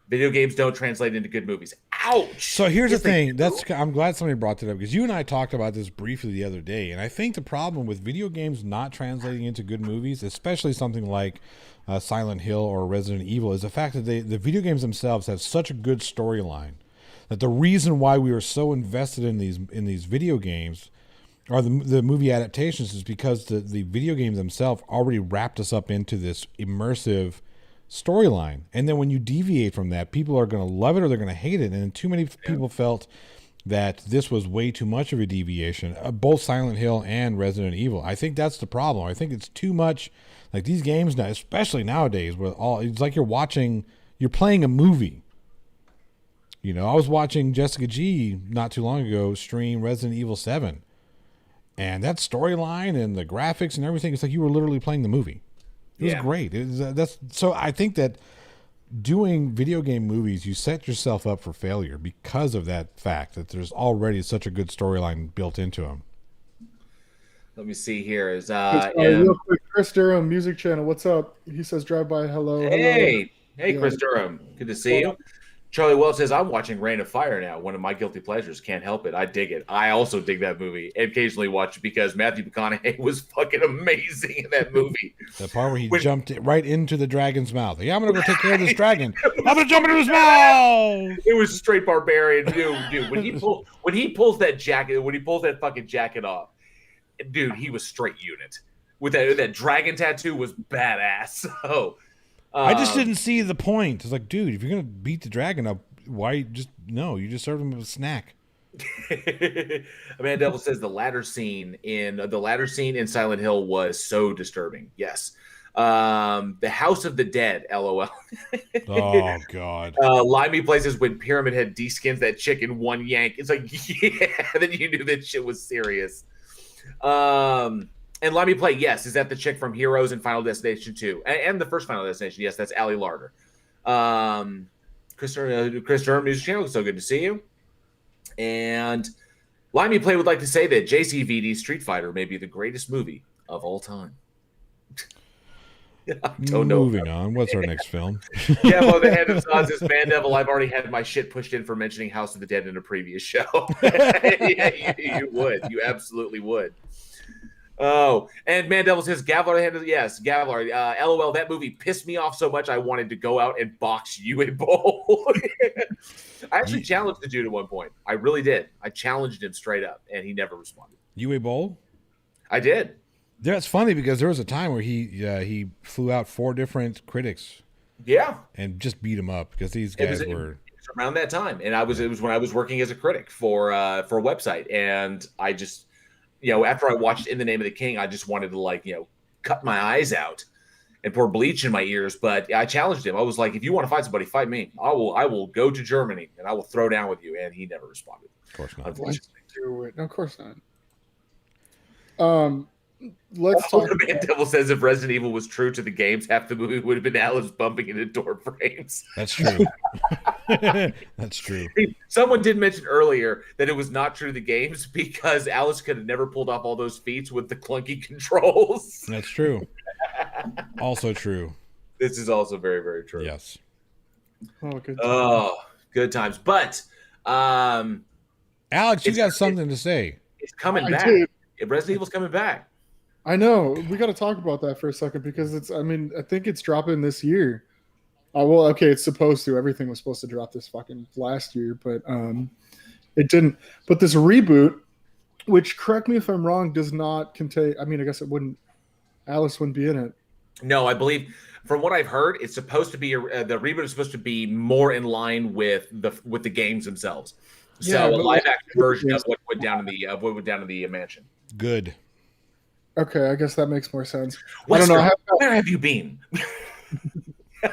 Video games don't translate into good movies. Ouch! So here's the thing. I'm glad somebody brought that up because you and I talked about this briefly the other day, and I think the problem with video games not translating into good movies, especially something like Silent Hill or Resident Evil, is the fact that the video games themselves have such a good storyline that the reason why we were so invested in these video games or the movie adaptations is because the video games themselves already wrapped us up into this immersive storyline. And then when you deviate from that, people are going to love it or they're going to hate it. And too many people felt that this was way too much of a deviation, both Silent Hill and Resident Evil. I think that's the problem. I think it's too much. Like these games now, especially nowadays, where it's like you're playing a movie. You know, I was watching Jessica G not too long ago stream Resident Evil 7. And that storyline and the graphics and everything, it's like you were literally playing the movie. It was great. So I think that doing video game movies, you set yourself up for failure because of that fact that there's already such a good storyline built into them. Let me see here. Real quick, Chris Durham, Music Channel. What's up? He says, drive by. Hello. Hey, Yeah. Chris Durham. Good to see you. Charlie Wells says, I'm watching Reign of Fire now. One of my guilty pleasures. Can't help it. I dig it. I also dig that movie. I occasionally watch it because Matthew McConaughey was fucking amazing in that movie. The part where he jumped right into the dragon's mouth. Yeah, I'm going to go take care of this dragon. I'm going to jump into his mouth. It was straight barbarian. Dude, when he pulls that jacket, when he pulls that fucking jacket off, dude, he was straight unit. With that dragon tattoo was badass. So I just didn't see the point. It's like, dude, if you're gonna beat the dragon up, why you just served him a snack. Amanda Devil says the ladder scene in Silent Hill was so disturbing. Yes. The House of the Dead, LOL. Oh god. Limey places when Pyramid Head de-skins that chick in one yank. It's like, yeah, then you knew that shit was serious. And let me play. Yes, is that the chick from Heroes and Final Destination 2 and the first Final Destination? Yes, that's Ali Larter. Chris Durham Music Channel. So good to see you. And Limey Play would like to say that JCVD Street Fighter may be the greatest movie of all time. I don't know. Moving on. What's our next film? Yeah, well, the head of Oz is Man Devil. I've already had my shit pushed in for mentioning House of the Dead in a previous show. Yeah, you would. You absolutely would. Oh, and Man Devil says Gavlar. Yes, Gavlar. LOL. That movie pissed me off so much I wanted to go out and box you a bowl. I actually challenged the dude at one point. I really did. I challenged him straight up, and he never responded. You a bowl? I did. That's funny because there was a time where he flew out 4 different critics. Yeah, and just beat them up because these guys were. It was around that time, and it was when I was working as a critic for a website, and I just, after I watched In the Name of the King, I just wanted to cut my eyes out and pour bleach in my ears. But I challenged him. I was like, if you want to fight somebody, fight me. I will go to Germany and I will throw down with you. And he never responded. Of course not. No, of course not. Let's talk. Man Devil says if Resident Evil was true to the games, half the movie would have been Alice bumping into door frames. That's true. That's true. Someone did mention earlier that it was not true to the games because Alice could have never pulled off all those feats with the clunky controls. That's true. Also true. This is also very, very true. Yes. Good times. But Alex, you got something to say. It's coming back. Resident Evil's coming back. I know. We got to talk about that for a second because I think it's dropping this year. Well, okay, it's supposed to. Everything was supposed to drop this fucking last year, but it didn't. But this reboot, which, correct me if I'm wrong, does not contain. I mean, I guess it wouldn't. Alice wouldn't be in it. No, I believe, from what I've heard, it's supposed to be the reboot is supposed to be more in line with the games themselves. So a live action version of what went down in the mansion. Good. Okay, I guess that makes more sense. Wesker, I don't know. Where have you been?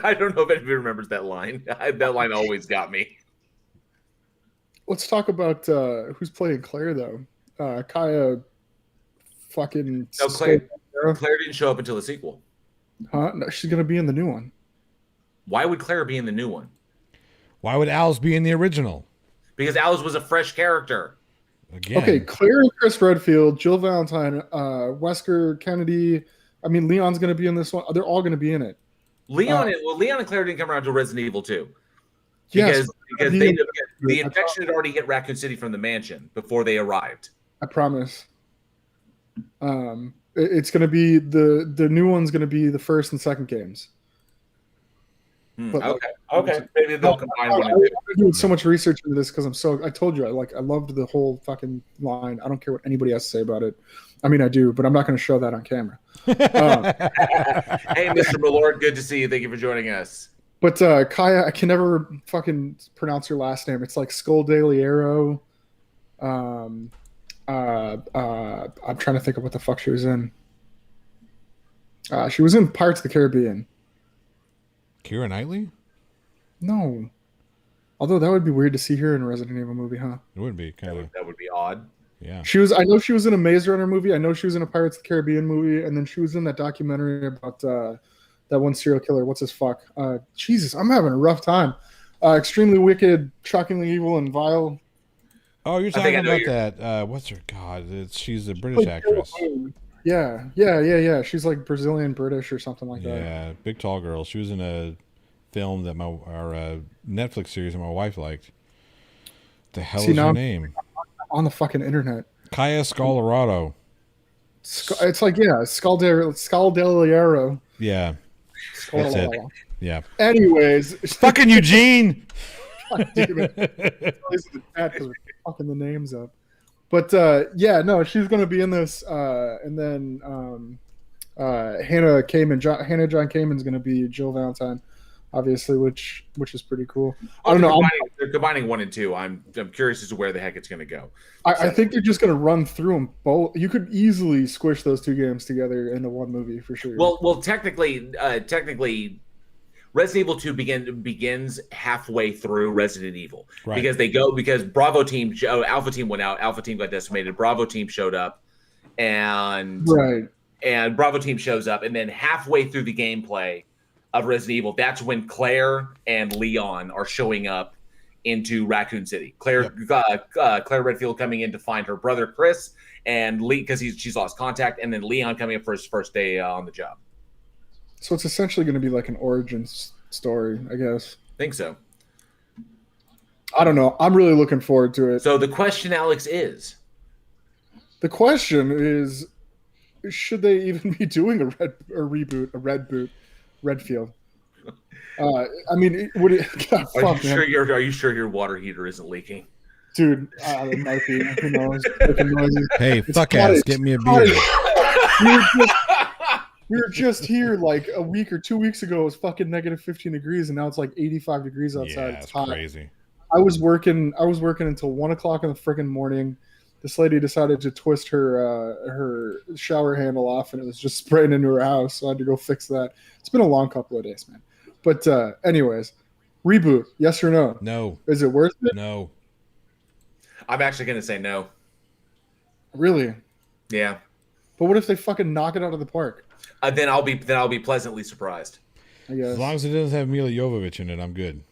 I don't know if anybody remembers that line. That line always got me. Let's talk about who's playing Claire, though. Kaya fucking... No, Claire didn't show up until the sequel. Huh? No, she's going to be in the new one. Why would Claire be in the new one? Why would Alice be in the original? Because Alice was a fresh character. Again. Okay, Claire and Chris Redfield, Jill Valentine, Wesker, Kennedy. I mean, Leon's going to be in this one. They're all going to be in it. Leon and Claire didn't come around to Resident Evil 2. Because the infection had already hit Raccoon City from the mansion before they arrived. I promise. It's going to be the new one's going to be the first and second games. But okay. Maybe they'll combine one and two. I'm doing so much research into this because I told you, I loved the whole fucking line. I don't care what anybody has to say about it. I mean, I do, but I'm not going to show that on camera. Hey, Mr. Malord, good to see you. Thank you for joining us. But Kaya, I can never fucking pronounce her last name. It's like Scoldeliero. I'm trying to think of what the fuck she was in. She was in Pirates of the Caribbean. Keira Knightley? No. Although that would be weird to see her in a Resident Evil movie, huh? It would be kind of. That would be odd. Yeah. I know she was in a Maze Runner movie. I know she was in a Pirates of the Caribbean movie, and then she was in that documentary about that one serial killer. What's his fuck? Jesus, I'm having a rough time. Extremely wicked, shockingly evil, and vile. Oh, you're talking about that. What's her? God, she's a British actress. Yeah. She's like Brazilian British or something like that. Yeah, big tall girl. She was in a film that our Netflix series that my wife liked. The hell is her name? On the fucking internet. Kaya Scalerato. It's like Scaldeliero. Yeah. That's it. Yeah. Anyways, fucking Eugene. God damn it. Fucking the names up. But no, she's gonna be in this, and then Hannah John Kamen's gonna be Jill Valentine, obviously, which is pretty cool. I don't know. They're combining 1 and 2. I'm curious as to where the heck it's gonna go. I think they're just gonna run through them both. You could easily squish those two games together into one movie for sure. Well, technically, Resident Evil 2 begins halfway through Resident Evil, right? Because Bravo team, Alpha team went out, Alpha team got decimated, Bravo team showed up, and Bravo team shows up, and then halfway through the gameplay of Resident Evil, that's when Claire and Leon are showing up into Raccoon City. Claire Redfield coming in to find her brother Chris, and Lee because she's lost contact, and then Leon coming up for his first day on the job. So it's essentially going to be like an origin story, I guess. Think so. I don't know. I'm really looking forward to it. So the question, Alex, is... The question is, should they even be doing a reboot, a Redfield? I mean, would it... God, are you sure your water heater isn't leaking? Dude, it might be. Who knows? Hey, fuck ass, get me a beer. We were just here like a week or 2 weeks ago. It was fucking negative 15 degrees, and now it's like 85 degrees outside. Yeah, it's hot. crazy. I was working until 1 o'clock in the freaking morning. This lady decided to twist her shower handle off, and it was just spraying into her house. So I had to go fix that. It's been a long couple of days, man. But anyways, reboot, yes or no? No. Is it worth it? No. I'm actually going to say no. Really? Yeah. But what if they fucking knock it out of the park? Then I'll be pleasantly surprised. I guess. As long as it doesn't have Mila Jovovich in it, I'm good.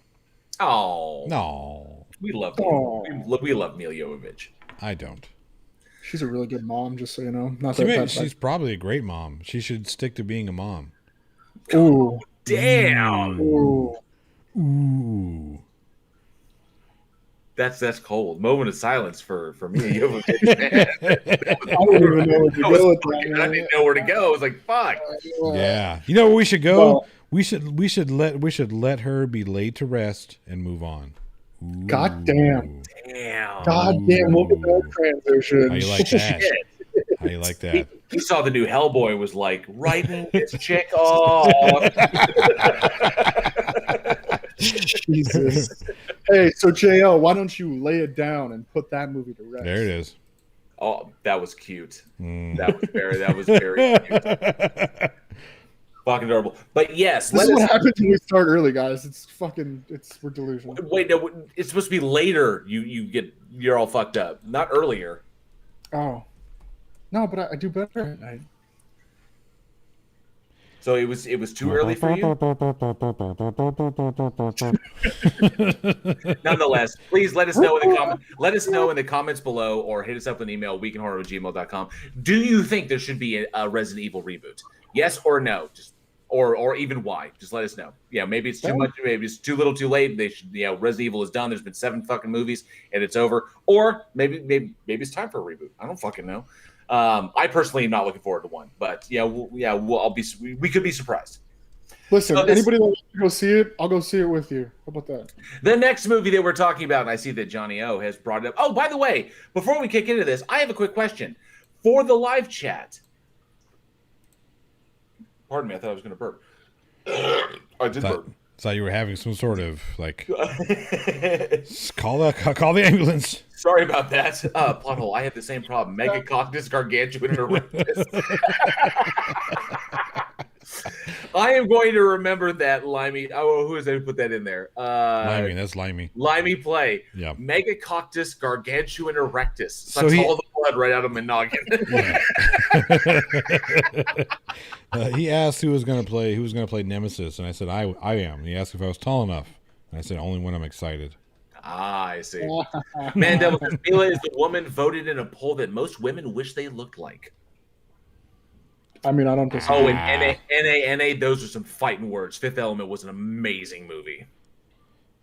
Oh No, we love we love Mila Jovovich. I don't. She's a really good mom, just so you know. Not that She's probably a great mom. She should stick to being a mom. Ooh. Damn. Ooh. Ooh. That's cold. Moment of silence for Mila Jovovich. Man. I don't even know where to go with that. I didn't know where to go. I was like, fuck. Yeah. You know where we should go? Well, we should let her be laid to rest and move on. Ooh. God damn. Damn. God damn, look at that transition. How you like that? How you like that? He saw the new Hellboy, was like, writing this chick off. Jesus. Hey, so JL, why don't you lay it down and put that movie to rest? There it is. Oh, that was cute. Mm. That was very cute. Fucking adorable. But yes, This is what happens when we start early, guys. We're delusional. Wait, no, it's supposed to be later. You're all fucked up, not earlier. Oh. No, but I do better at night. So it was too early for you. Nonetheless, please let us know in the comment. Let us know in the comments below, or hit us up with an email weekinhorror@gmail.com. Do you think there should be a Resident Evil reboot? Yes or no? Just or even why? Just let us know. Yeah, maybe it's too much. Maybe it's too little, too late. They should. Resident Evil is done. There's been 7 fucking movies and it's over. Or maybe it's time for a reboot. I don't fucking know. I personally am not looking forward to one, but we could be surprised. Listen, anybody that wants to go see it, I'll go see it with you. How about that? The next movie that we're talking about, and I see that Johnny O has brought it up. Oh, by the way, before we kick into this, I have a quick question for the live chat. Pardon me, I thought I was going to burp. I did burp. Thought you were having some sort of like call the ambulance. Sorry about that. Pothole. I had the same problem. Megacoctus gargantuan erectus. I am going to remember that, Limey. Oh, who is that who put that in there? Limey, that's Limey. Limey play. Yeah. Megacoctus gargantuan erectus. Sucks all the blood right out of my noggin. He asked who was going to play Nemesis, and I said I am. And he asked if I was tall enough, and I said only when I'm excited. Ah, I see. Man, Devil says Mila is the woman voted in a poll that most women wish they looked like. I mean, I don't disagree. Oh, and NA, those are some fighting words. Fifth Element was an amazing movie.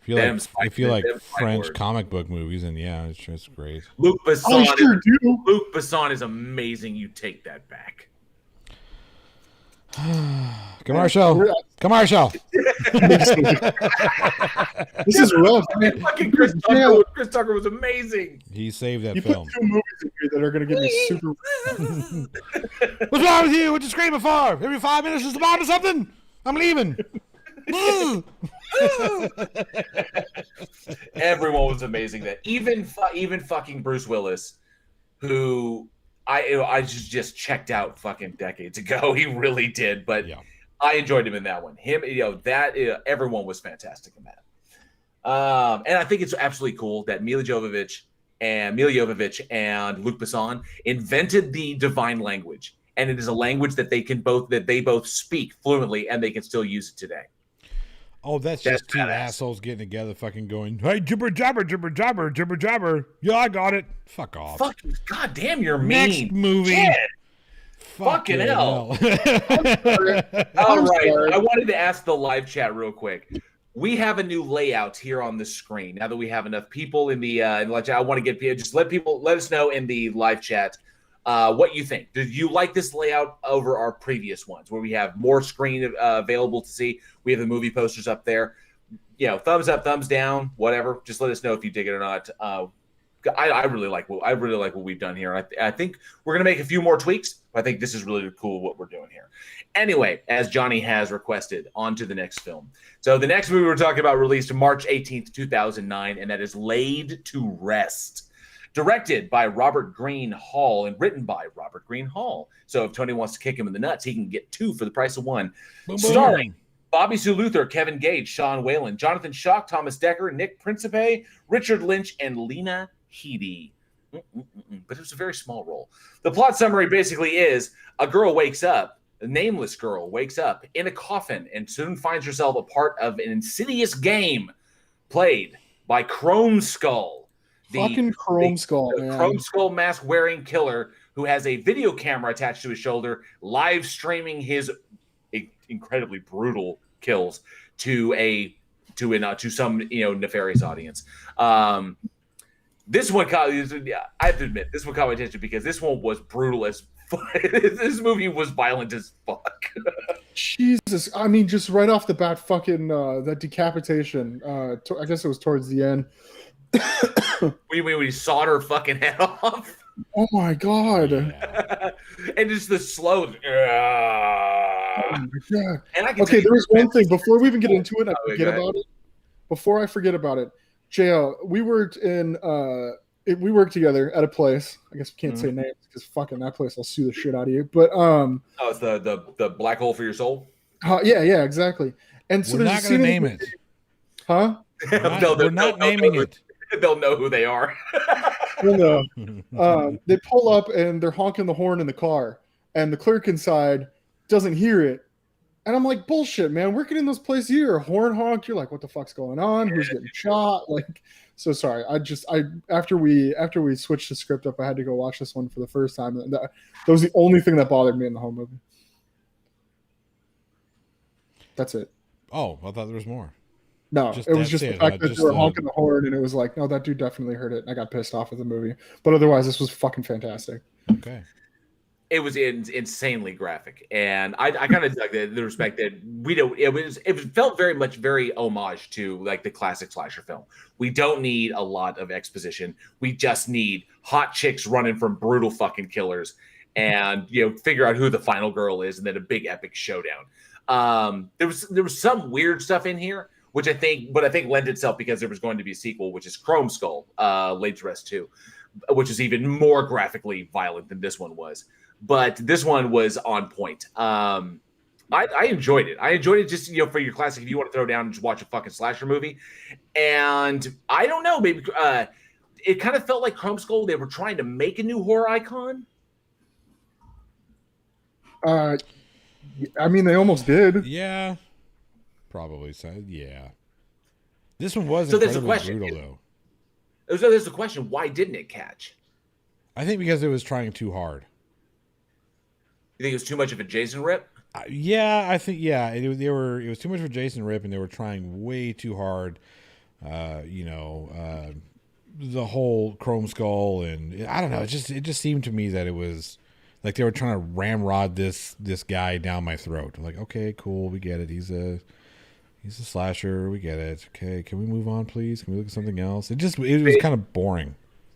I feel like French comic book movies, and yeah, it's just great. Luc Besson. I sure do. Luc Besson is amazing. You take that back. Commercial. This is rough. Man. Fucking Chris Tucker was amazing. He saved that you film. put 2 movies in here that are going to get me super. What's wrong with you? What you screaming for? Every 5 minutes is the bottom of something. I'm leaving. Everyone was amazing. That even fucking Bruce Willis, who I just checked out fucking decades ago. He really did, but yeah. I enjoyed him in that one. Everyone was fantastic in that. And I think it's absolutely cool that Mila Jovovich and Luc Besson invented the divine language, and it is a language that they both speak fluently, and they can still use it today. Oh, that's just 2 assholes getting together, fucking going, hey, jibber jabber, jibber jabber, jibber jabber. Yeah, I got it. Fuck off. Fuck, God damn, you're Next mean. movie. Shit. Fucking hell. All right. I wanted to ask the live chat real quick. We have a new layout here on the screen. Now that we have enough people in the live chat, I want to get people, just let us know in the live chat what you think. Did you like this layout over our previous ones where we have more screen available to see? We have the movie posters up there. Thumbs up, thumbs down, whatever. Just let us know if you dig it or not. I really like what we've done here. I think we're gonna make a few more tweaks. But I think this is really cool what we're doing here. Anyway, as Johnny has requested, on to the next film. So the next movie we're talking about released March 18th, 2009, and that is Laid to Rest. Directed by Robert Green Hall and written by Robert Green Hall. So if Tony wants to kick him in the nuts, he can get two for the price of one. Boom, boom. Starring Bobby Sue Luther, Kevin Gage, Sean Whalen, Jonathan Schock, Thomas Decker, Nick Principe, Richard Lynch, and Lena Headey. But it was a very small role. The plot summary basically is a nameless girl wakes up in a coffin and soon finds herself a part of an insidious game played by Chrome Skull. Fucking Chrome Skull, man. Chrome Skull mask wearing killer who has a video camera attached to his shoulder, live streaming his incredibly brutal kills to some nefarious audience. This one, I have to admit, this one caught my attention because this one was brutal as fuck. This movie was violent as fuck. Jesus, I mean, just right off the bat, fucking that decapitation. I guess it was towards the end. when he sawed her fucking head off. Oh my god! Yeah. And just the slow. Oh my god! And okay, there was one thing before we even get into it. I forget about it. Before I forget about it, JL, we worked together at a place. I guess we can't say names because fucking that place, I'll sue the shit out of you. But it's the black hole for your soul. Yeah, exactly. And so we're not going to name it, huh? We're not naming it. They'll know who they are. They pull up and they're honking the horn in the car, and the clerk inside doesn't hear it. And I'm like, bullshit, man. Working in this place, you hear a horn honk. You're like, what the fuck's going on? Who's getting shot? Like, so sorry. After we switched the script up, I had to go watch this one for the first time. And that was the only thing that bothered me in the whole movie. That's it. Oh, I thought there was more. No, it was just the fact that they were honking the horn, and it was like, no, that dude definitely heard it. And I got pissed off at the movie. But otherwise, this was fucking fantastic. Okay. It was insanely graphic, and I kind of dug the respect that it felt very homage to like the classic slasher film. We don't need a lot of exposition. We just need hot chicks running from brutal fucking killers, and figure out who the final girl is, and then a big epic showdown. There was some weird stuff in here, which I think lent itself because there was going to be a sequel, which is Chrome Skull, Laid to Rest 2, which is even more graphically violent than this one was. But this one was on point. I enjoyed it. I enjoyed it just for your classic. If you want to throw down and just watch a fucking slasher movie, and I don't know, maybe it kind of felt like Chrome Skull. They were trying to make a new horror icon. I mean, they almost did. Yeah, probably so. Yeah, this one was so. There's a question, brutal, though. So there's the question: why didn't it catch? I think because it was trying too hard. You think it was too much of a Jason rip? Yeah, I think it was too much of a Jason rip, and they were trying way too hard. The whole Chrome Skull, and I don't know. It just seemed to me that it was like they were trying to ramrod this guy down my throat. I'm like, okay, cool, we get it. He's a slasher. We get it. Okay, can we move on, please? Can we look at something else? It was kind of boring.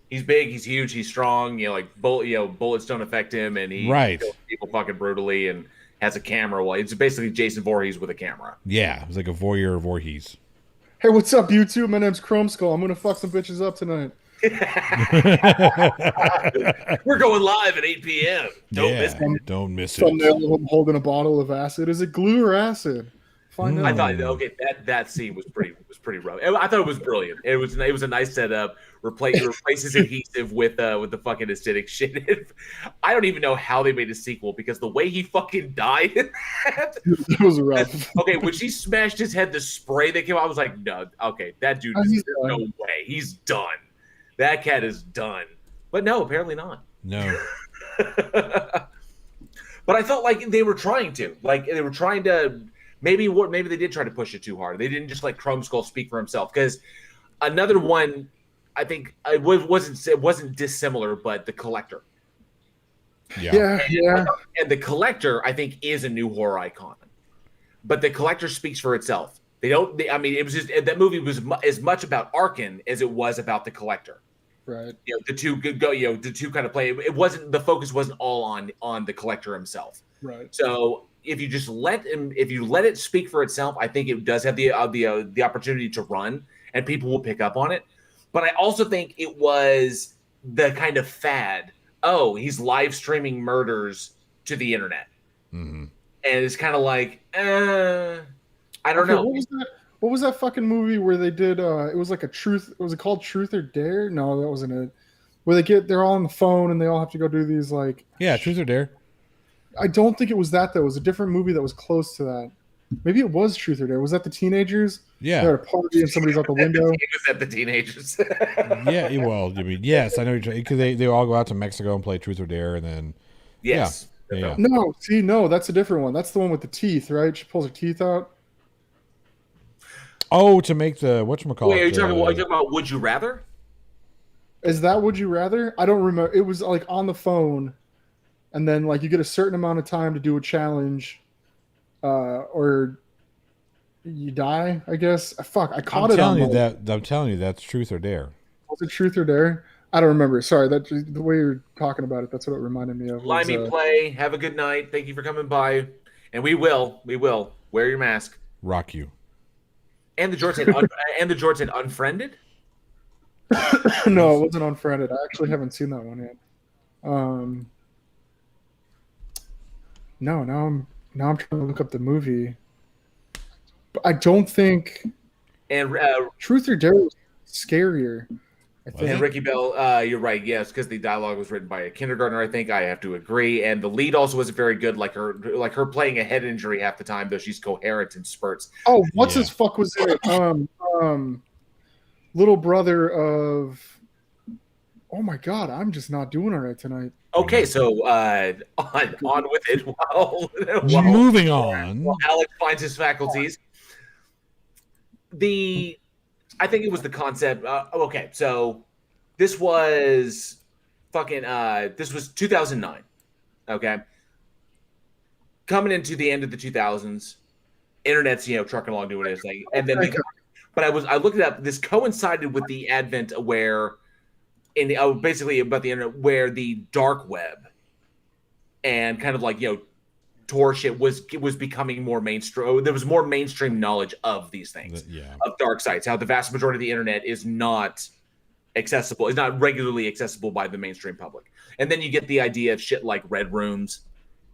He's big, he's huge, he's strong. Bullets don't affect him, and he kills people fucking brutally, and has a camera. Well, it's basically Jason Voorhees with a camera. Yeah, it was like a voyeur Voorhees. Hey, what's up, YouTube? My name's Chrome Skull. I'm gonna fuck some bitches up tonight. We're going live at 8 p.m. Don't miss it. Thumbnail of him holding a bottle of acid. Is it glue or acid? Find out. I thought that scene was pretty rough. I thought it was brilliant. It was a nice setup. Replaces adhesive with the fucking acidic shit. I don't even know how they made a sequel because the way he fucking died in that, it was rough. Okay, when she smashed his head, the spray that came out, I was like, no, okay, that dude, no way, he's done. That cat is done. But no, apparently not. No. But I felt like they were trying to. Maybe they did try to push it too hard. They didn't just let Chrome Skull speak for himself. Because another one, I think it wasn't dissimilar, but The Collector. Yeah. And The Collector, I think, is a new horror icon. But The Collector speaks for itself. It was just that movie was as much about Arkin as it was about The Collector. Right. The two could go. The two kind of play. It wasn't the focus wasn't all on the collector himself. Right. So if you just if you let it speak for itself, I think it does have the opportunity to run, and people will pick up on it. But I also think it was the kind of fad. Oh, he's live streaming murders to the internet, and it's kind of like, I don't know. What was that fucking movie where they did? It was like a truth. Was it called Truth or Dare? No, that wasn't it. Where they're all on the phone and they all have to go do these like. Yeah, Truth or Dare. I don't think it was that though. It was a different movie that was close to that. Maybe it was Truth or Dare. Was that the teenagers? Yeah. They're at a party and somebody's out the window. It was at the teenagers. Yeah, well, I mean, yes, I know because they all go out to Mexico and play Truth or Dare, and then yes, yeah. No, that's a different one. That's the one with the teeth, right? She pulls her teeth out. Oh, to make the whatchamacallit. Wait, are you talking about Would You Rather? Is that Would You Rather? I don't remember. It was like on the phone, and then like you get a certain amount of time to do a challenge, or you die. I guess. Fuck, I caught it. I'm telling you that's Truth or Dare. Was it Truth or Dare? I don't remember. Sorry, that the way you're talking about it, that's what it reminded me of. Limey play. Have a good night. Thank you for coming by, and we will wear your mask. Rock you. And the George said Unfriended. No, it wasn't Unfriended. I actually haven't seen that one yet. No, now I'm trying to look up the movie. But I don't think. And Truth or Dare was scarier. I think. And Ricky Bell, you're right. Yes, because the dialogue was written by a kindergartner. I think I have to agree. And the lead also wasn't very good. Like her playing a head injury half the time, though she's coherent in spurts. Oh, what's his fuck was it? Little brother of. Oh my god, I'm just not doing it right tonight. Okay, so on with it. Moving on. While Alex finds his faculties. I think it was the concept. Okay, so this was this was 2009. Okay, coming into the end of the 2000s, internet's trucking along doing its thing, and then I looked it up. This coincided with the advent where basically about the internet, where the dark web and kind of like Tor shit was becoming more mainstream. There was more mainstream knowledge of these things, of dark sites. How the vast majority of the internet is not accessible, is not regularly accessible by the mainstream public. And then you get the idea of shit like red rooms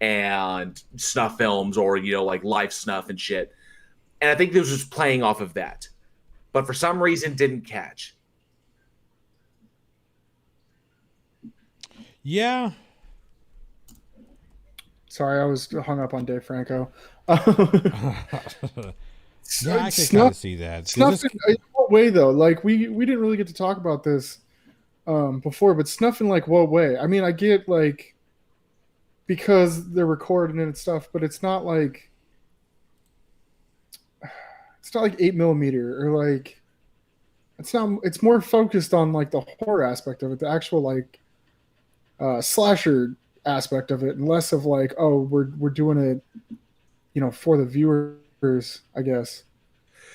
and snuff films, or like live snuff and shit. And I think this was playing off of that, but for some reason didn't catch. Yeah. Sorry, I was hung up on Dave Franco. Yeah, I can kind of see that. Snuff in what way though? Like we didn't really get to talk about this before, but snuff in like what way? I mean, I get like because they're recording it and stuff, but it's not like 8mm or like it's more focused on like the horror aspect of it, the actual like slasher aspect of it, and less of like, oh, we're doing it for the viewers, I guess.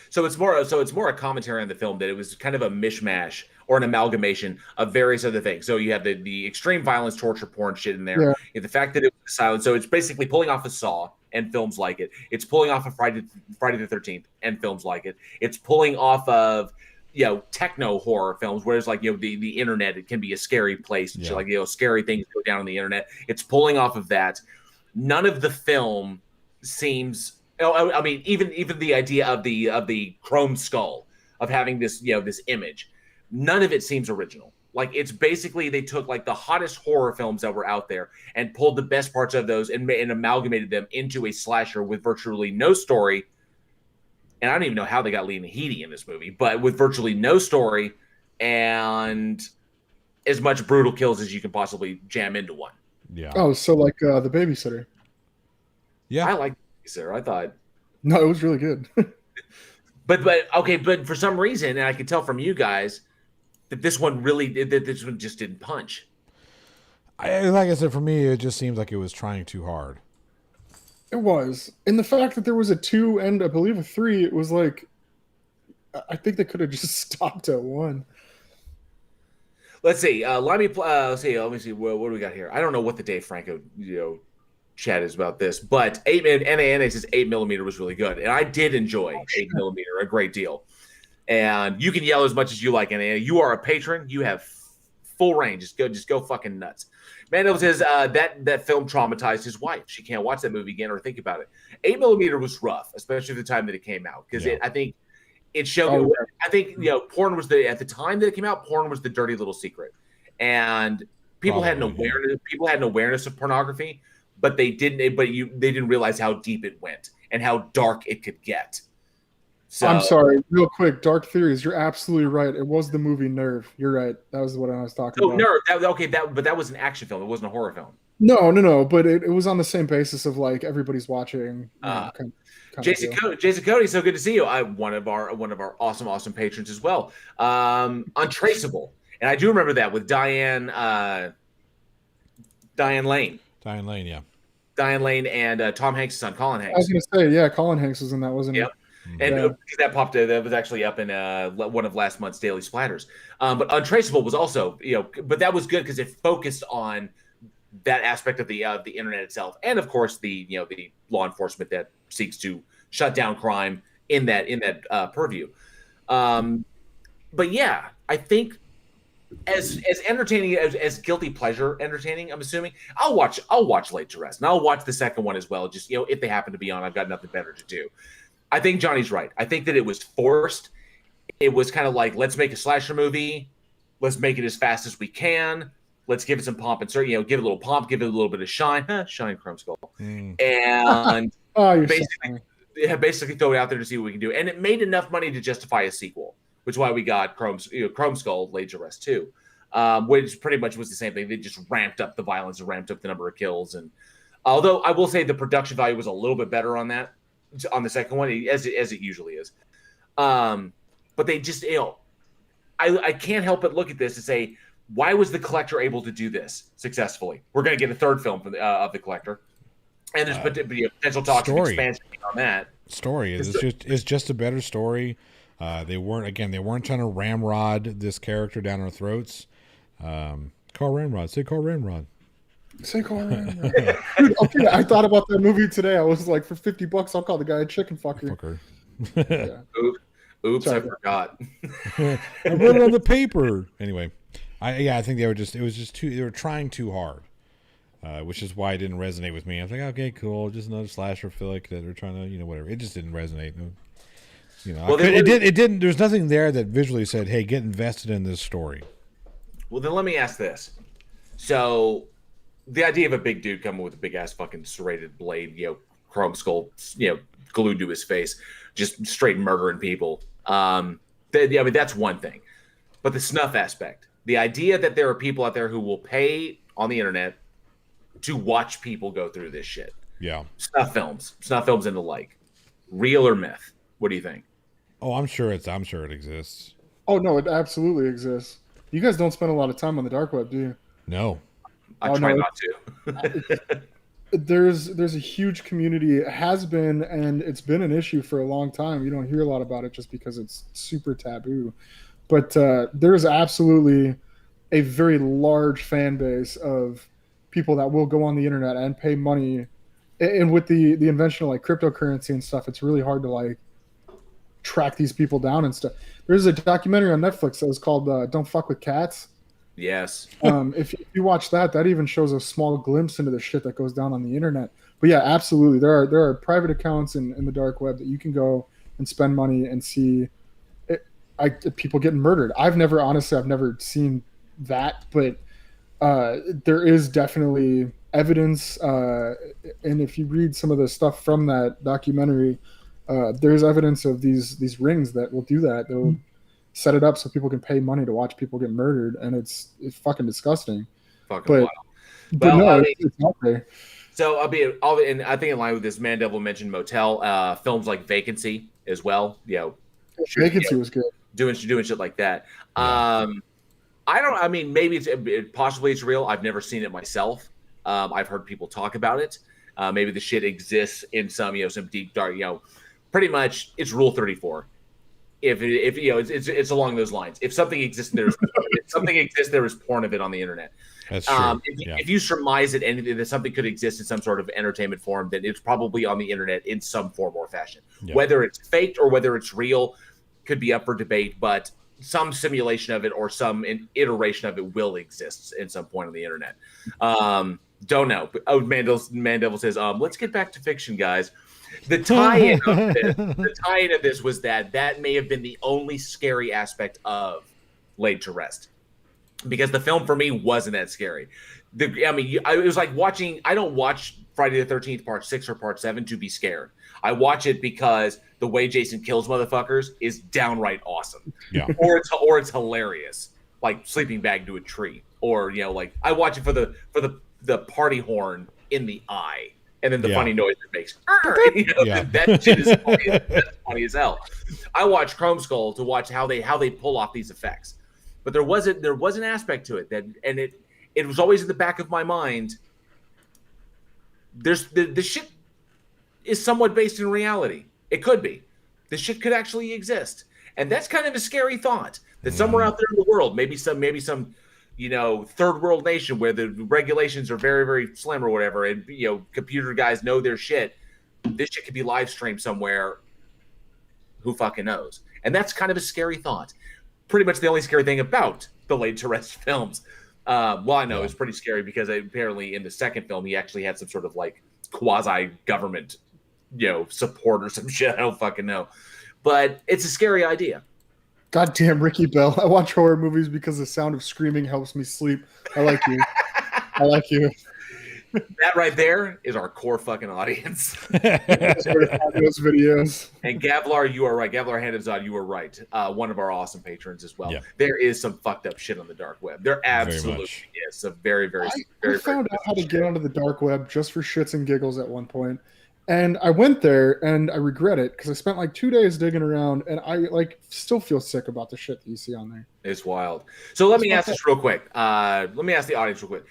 So it's more a commentary on the film, that it was kind of a mishmash or an amalgamation of various other things. So you have the extreme violence, torture porn shit in there. Yeah. The fact that it was silent. So it's basically pulling off a Saw and films like it. It's pulling off of Friday the 13th and films like it. It's pulling off of techno horror films, whereas like the internet, it can be a scary place. Yeah. Like scary things go down on the internet. It's pulling off of that. None of the film seems. I mean, even the idea of the chrome skull, of having this this image, none of it seems original. Like it's basically they took like the hottest horror films that were out there and pulled the best parts of those and amalgamated them into a slasher with virtually no story. And I don't even know how they got Lena Headey in this movie, but with virtually no story and as much brutal kills as you can possibly jam into one. Yeah. Oh, so like The Babysitter. Yeah, I like The Babysitter. I thought. No, it was really good. but for some reason, and I can tell from you guys that this one just didn't punch. Like I said, for me, it just seems like it was trying too hard. It was. And the fact that there was a 2 and I believe a 3, it was like, I think they could have just stopped at 1. Let's see. Let's see. Let me see. What do we got here? I don't know what the Dave Franco chat is about this, but NANA says 8mm was really good, and I did enjoy 8mm a great deal. And you can yell as much as you like, NANA. You are a patron. You have full range. Just go fucking nuts. Mandel says that film traumatized his wife. She can't watch that movie again or think about it. 8mm was rough, especially the time that it came out, because I think it showed. Oh, yeah. I think porn was at the time that it came out. Porn was the dirty little secret, and people had an awareness. People had an awareness of pornography, but they didn't. They didn't realize how deep it went and how dark it could get. So, I'm sorry, real quick. Dark Theories. You're absolutely right. It was the movie Nerve. You're right. That was what I was talking about. Nerve. But that was an action film. It wasn't a horror film. No. But it was on the same basis of like everybody's watching. Kind Jason Cody, so good to see you. One of our awesome patrons as well. Untraceable, and I do remember that with Diane Lane. Diane Lane, yeah. Diane Lane and Tom Hanks' son, Colin Hanks. I was going to say, yeah, Colin Hanks was in that, wasn't he? Yep. And that popped. That was actually up in one of last month's Daily Splatters. But Untraceable was also, but that was good because it focused on that aspect of the internet itself, and of course the law enforcement that seeks to shut down crime in that purview. But yeah, I think as entertaining as guilty pleasure entertaining, I'm assuming I'll watch Laid to Rest, and I'll watch the second one as well. Just if they happen to be on, I've got nothing better to do. I think Johnny's right. I think that it was forced. It was kind of like, let's make a slasher movie. Let's make it as fast as we can. Let's give it some pomp and give it a little pomp, give it a little bit of shine. Shine, Chrome Skull. And basically throw it out there to see what we can do. And it made enough money to justify a sequel, which is why we got Chrome Skull, Laid to Rest 2, which pretty much was the same thing. They just ramped up the violence and ramped up the number of kills. And although I will say the production value was a little bit better on the second one, as it usually is. But they just, I can't help but look at this and say, why was The Collector able to do this successfully? We're going to get a third film of The Collector, and there's potential talks of expansion on that. Story is just a better story. They weren't trying to ramrod this character down our throats. Carl Ramrod, say Carl Ramrod. Say Carl Ramrod. Dude, okay, I thought about that movie today. I was like, for $50, I'll call the guy a chicken fucker. Yeah. Oops, I forgot. I wrote it on the paper. Anyway, I think they were trying too hard, which is why it didn't resonate with me. I was like, okay, cool, just another slasher flick that they're trying to, whatever. It just didn't resonate. It didn't. There's nothing there that visually said, hey, get invested in this story. Well, then let me ask this. So, the idea of a big dude coming with a big ass fucking serrated blade, Chrome Skull, glued to his face, just straight murdering people. That's one thing. But the snuff aspect, the idea that there are people out there who will pay on the internet to watch people go through this shit. Yeah. Snuff films and the like. Real or myth? What do you think? Oh, I'm sure it exists. Oh no, it absolutely exists. You guys don't spend a lot of time on the dark web, do you? No. I try not to. There's a huge community. It has been, and it's been an issue for a long time. You don't hear a lot about it just because it's super taboo. But there's absolutely a very large fan base of people that will go on the internet and pay money. And with the invention of like cryptocurrency and stuff, it's really hard to like track these people down and stuff. There's a documentary on Netflix that was called "Don't Fuck with Cats." Yes. If you watch that even shows a small glimpse into the shit that goes down on the internet. But yeah, absolutely, there are private accounts in the dark web that you can go and spend money and see people getting murdered. I've never seen that, but there is definitely evidence. And if you read some of the stuff from that documentary, there's evidence of these rings that will do that. They'll set it up so people can pay money to watch people get murdered, and it's fucking disgusting. Wild. But no, it's out there. So and I think in line with this, Mandevil mentioned Motel, films like Vacancy as well. Vacancy was good. Doing shit like that. Maybe possibly it's real. I've never seen it myself. I've heard people talk about it. Maybe the shit exists in some deep dark. Pretty much it's Rule 34. if you know, it's along those lines. If something exists, there is porn of it on the internet. That's true. If you surmise that anything that something could exist in some sort of entertainment form, then it's probably on the internet in some form or fashion. Yeah. Whether it's faked or whether it's real could be up for debate, but some simulation of it or some iteration of it will exist in some point on the internet. Don't know. Oh, Mandevil says, let's get back to fiction, guys. The tie-in of this was that may have been the only scary aspect of Laid to Rest, because the film for me wasn't that scary. It was like watching. I don't watch Friday the 13th Part 6 or Part 7 to be scared. I watch it because the way Jason kills motherfuckers is downright awesome. Yeah. Or it's hilarious, like sleeping bag to a tree, or like I watch it for the party horn in the eye. And then the funny noise it makes. That shit is funny, that's funny as hell. I watch Chrome Skull to watch how they pull off these effects. But there was an aspect to it it was always in the back of my mind. There's the shit is somewhat based in reality. It could be. The shit could actually exist. And that's kind of a scary thought. That somewhere out there in the world, maybe some third world nation where the regulations are very, very slim or whatever, and computer guys know their shit. This shit could be live streamed somewhere. Who fucking knows? And that's kind of a scary thought. Pretty much the only scary thing about the Laid to Rest films. I know it's pretty scary because apparently in the second film he actually had some sort of like quasi government, support or some shit. I don't fucking know, but it's a scary idea. Goddamn Ricky Bell. I watch horror movies because the sound of screaming helps me sleep. I like you. I like you. That right there is our core fucking audience. Those videos. And Gavlar, you are right. Gavlar Handazad, you are right. One of our awesome patrons as well. Yeah. There is some fucked up shit on the dark web. There absolutely is. Some very I found out how to get onto the dark web just for shits and giggles at one point. And I went there and I regret it because I spent like 2 days digging around and I still feel sick about the shit that you see on there. It's wild. So let me ask this real quick. Let me ask the audience real quick.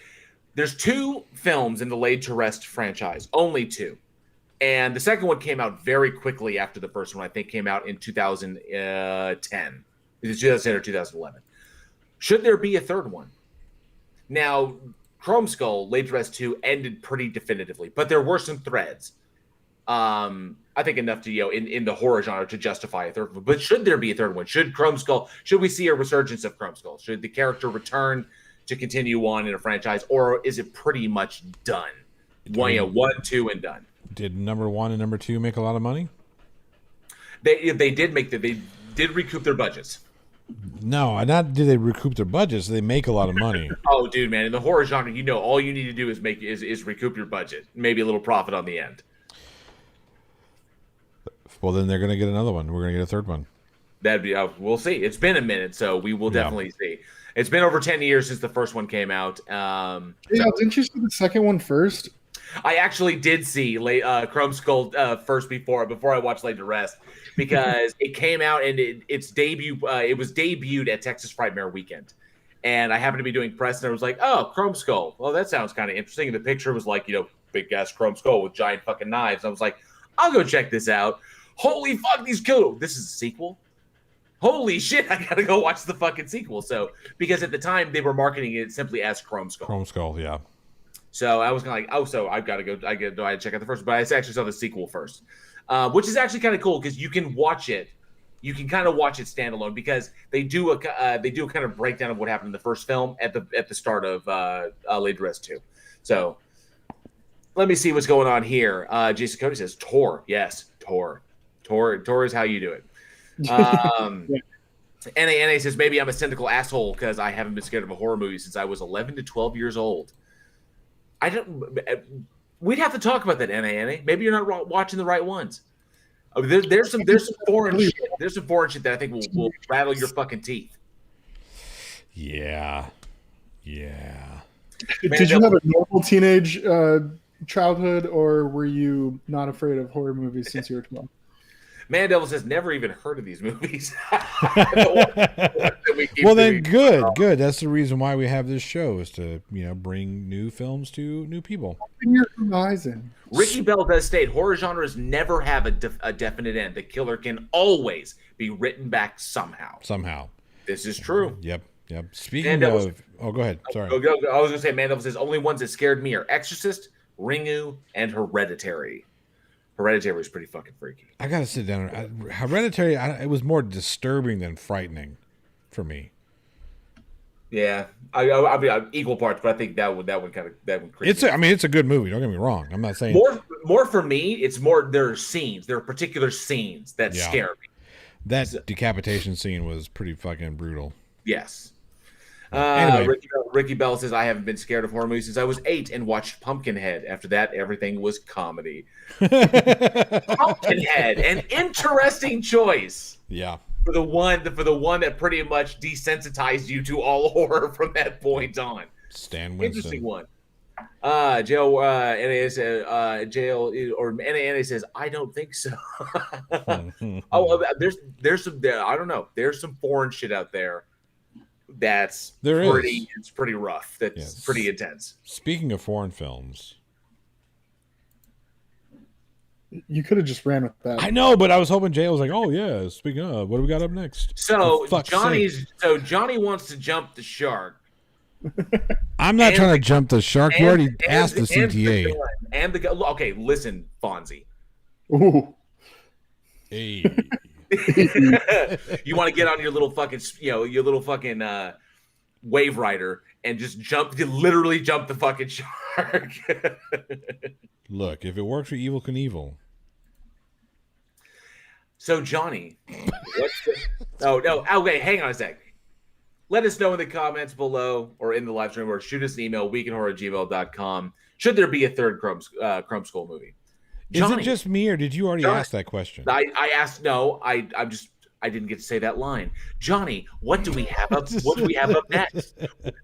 There's 2 films in the Laid to Rest franchise, only 2. And the second one came out very quickly after the first one. I think came out in 2010. It was 2010 or 2011. Should there be a third one? Now, Chrome Skull, Laid to Rest 2 ended pretty definitively, but there were some threads. I think enough to, in the horror genre to justify a third one. But should there be a third one? Should we see a resurgence of Chrome Skull? Should the character return to continue on in a franchise, or is it pretty much done? 1, 2, and done. Did number 1 and number 2 make a lot of money? They did recoup their budgets. No, not did they recoup their budgets. They make a lot of money. Oh, dude, man! In the horror genre, all you need to do is recoup your budget, maybe a little profit on the end. Well, then they're going to get another one. We're going to get a third one. That'd be. We'll see. It's been a minute, so we will definitely see. It's been over 10 years since the first one came out. Didn't you see the second one first? I actually did see Chrome Skull first before I watched Laid to Rest, because it came out and its debut. It was debuted at Texas Frightmare Weekend, and I happened to be doing press, and I was like, "Oh, Chrome Skull. Well, that sounds kind of interesting." And the picture was like, big ass Chrome Skull with giant fucking knives. I was like, "I'll go check this out." Holy fuck, these killed. This is a sequel. Holy shit, I gotta go watch the fucking sequel. So, because at the time they were marketing it simply as Chrome Skull. Chrome Skull, yeah. So I was kind of like, so I've got to go. I had to check out the first, but I actually saw the sequel first, which is actually kind of cool because you can watch it. You can kind of watch it standalone because they do a kind of breakdown of what happened in the first film at the start of Laid to Rest 2. So let me see what's going on here. Jason Cody says Tor. Yes, Tor is how you do it. NA says maybe I'm a cynical asshole because I haven't been scared of a horror movie since I was 11 to 12 years old. We'd have to talk about that, NA. Maybe you're not watching the right ones. There's some foreign shit. There's some foreign shit that I think will rattle your fucking teeth. Yeah. Did you have a normal teenage childhood, or were you not afraid of horror movies since you were 12? Mandevil says never even heard of these movies. Well, then good. That's the reason why we have this show, is to bring new films to new people. Open your horizon. Ricky Bell does state horror genres never have a definite end. The killer can always be written back somehow. Somehow. This is true. Yep. Speaking of... Oh, go ahead. Sorry. I was going to say, Man Devil says, only ones that scared me are Exorcist, Ringu, and Hereditary. Hereditary was pretty fucking freaky. I got to sit down. Hereditary, it was more disturbing than frightening for me. Yeah. I'll be equal parts, but I think that one creepy. It's a good movie. Don't get me wrong. I'm not saying... More for me, it's more there are particular scenes that scare me. That decapitation scene was pretty fucking brutal. Yes. Anyway. Ricky Bell says, I haven't been scared of horror movies since I was 8 and watched Pumpkinhead. After that, everything was comedy. Pumpkinhead, an interesting choice. Yeah. For the one that pretty much desensitized you to all horror from that point on. Stan Winston. Interesting one. Jail NA says, I don't think so. There's some I don't know. There's some foreign shit out there it's pretty rough. That's pretty intense. Speaking of foreign films, you could have just ran with that. I know, but I was hoping Jay was like, "Oh yeah." Speaking of, what do we got up next? So Johnny wants to jump the shark. I'm not trying to jump the shark. You already asked the CTA. Okay, listen, Fonzie. Ooh. Hey. You want to get on your little fucking, wave rider and just literally jump the fucking shark. Look, if it works for Evel Knievel. So Johnny, okay, hang on a sec. Let us know in the comments below or in the live stream, or shoot us an email, weekinhorror@gmail.com. Should there be a third Crumb Skull movie? Johnny, is it just me, or did you already ask that question? I asked. No, I didn't get to say that line. Johnny, what do we have up? What do we have up next?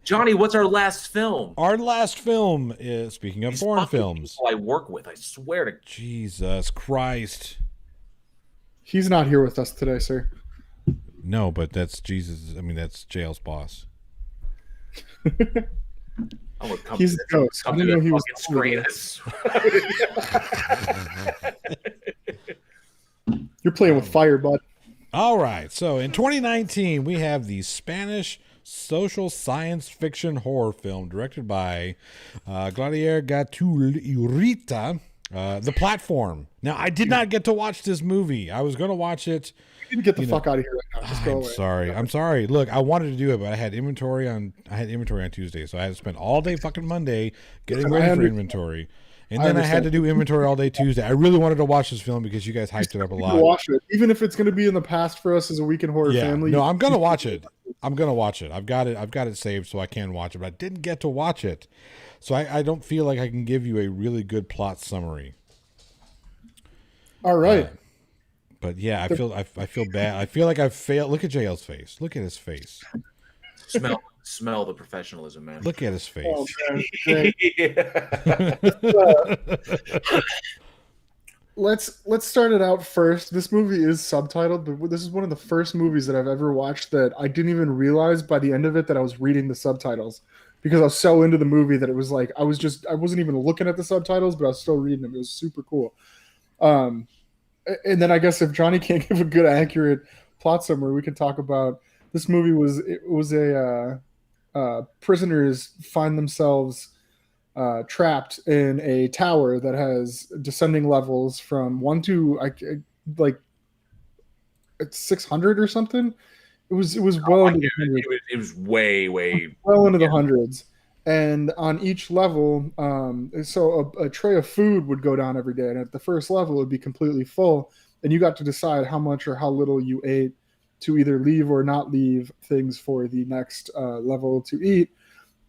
Johnny, what's our last film? Our last film is, speaking of foreign films, I work with. I swear to Jesus Christ. He's not here with us today, sir. No, but that's Jesus. I mean, that's JL's boss. He's the ghost. I didn't know he was screen. You're playing with fire, bud. All right. So in 2019, we have the Spanish social science fiction horror film directed by Gladier Gaturita, The Platform. Now, I did not get to watch this movie. I was going to watch it. You can get the fuck out of here right now. Just go away. I'm sorry. Look, I wanted to do it, but I had inventory on Tuesday, so I had to spend all day fucking Monday getting ready for inventory. And then I had to do inventory all day Tuesday. I really wanted to watch this film because you guys hyped it up a lot. Watch it, even if it's going to be in the past for us as a weekend horror family. No, I'm going to watch it. I've got it saved so I can watch it, but I didn't get to watch it. So I don't feel like I can give you a really good plot summary. All right. But yeah, I feel bad. I feel like I've failed. Look at JL's face. Look at his face. Smell the professionalism, man. Look at his face. Oh, let's start it out first. This movie is subtitled, but this is one of the first movies that I've ever watched that I didn't even realize by the end of it that I was reading the subtitles, because I was so into the movie that it was like I wasn't even looking at the subtitles, but I was still reading them. It was super cool. And then I guess if Johnny can't give a good, accurate plot summary, we can talk about this movie. Prisoners find themselves trapped in a tower that has descending levels from 1 to like 600 or something. It was well into the hundreds. It was way well into the hundreds. And on each level, so a tray of food would go down every day. And at the first level, it would be completely full. And you got to decide how much or how little you ate to either leave or not leave things for the next level to eat.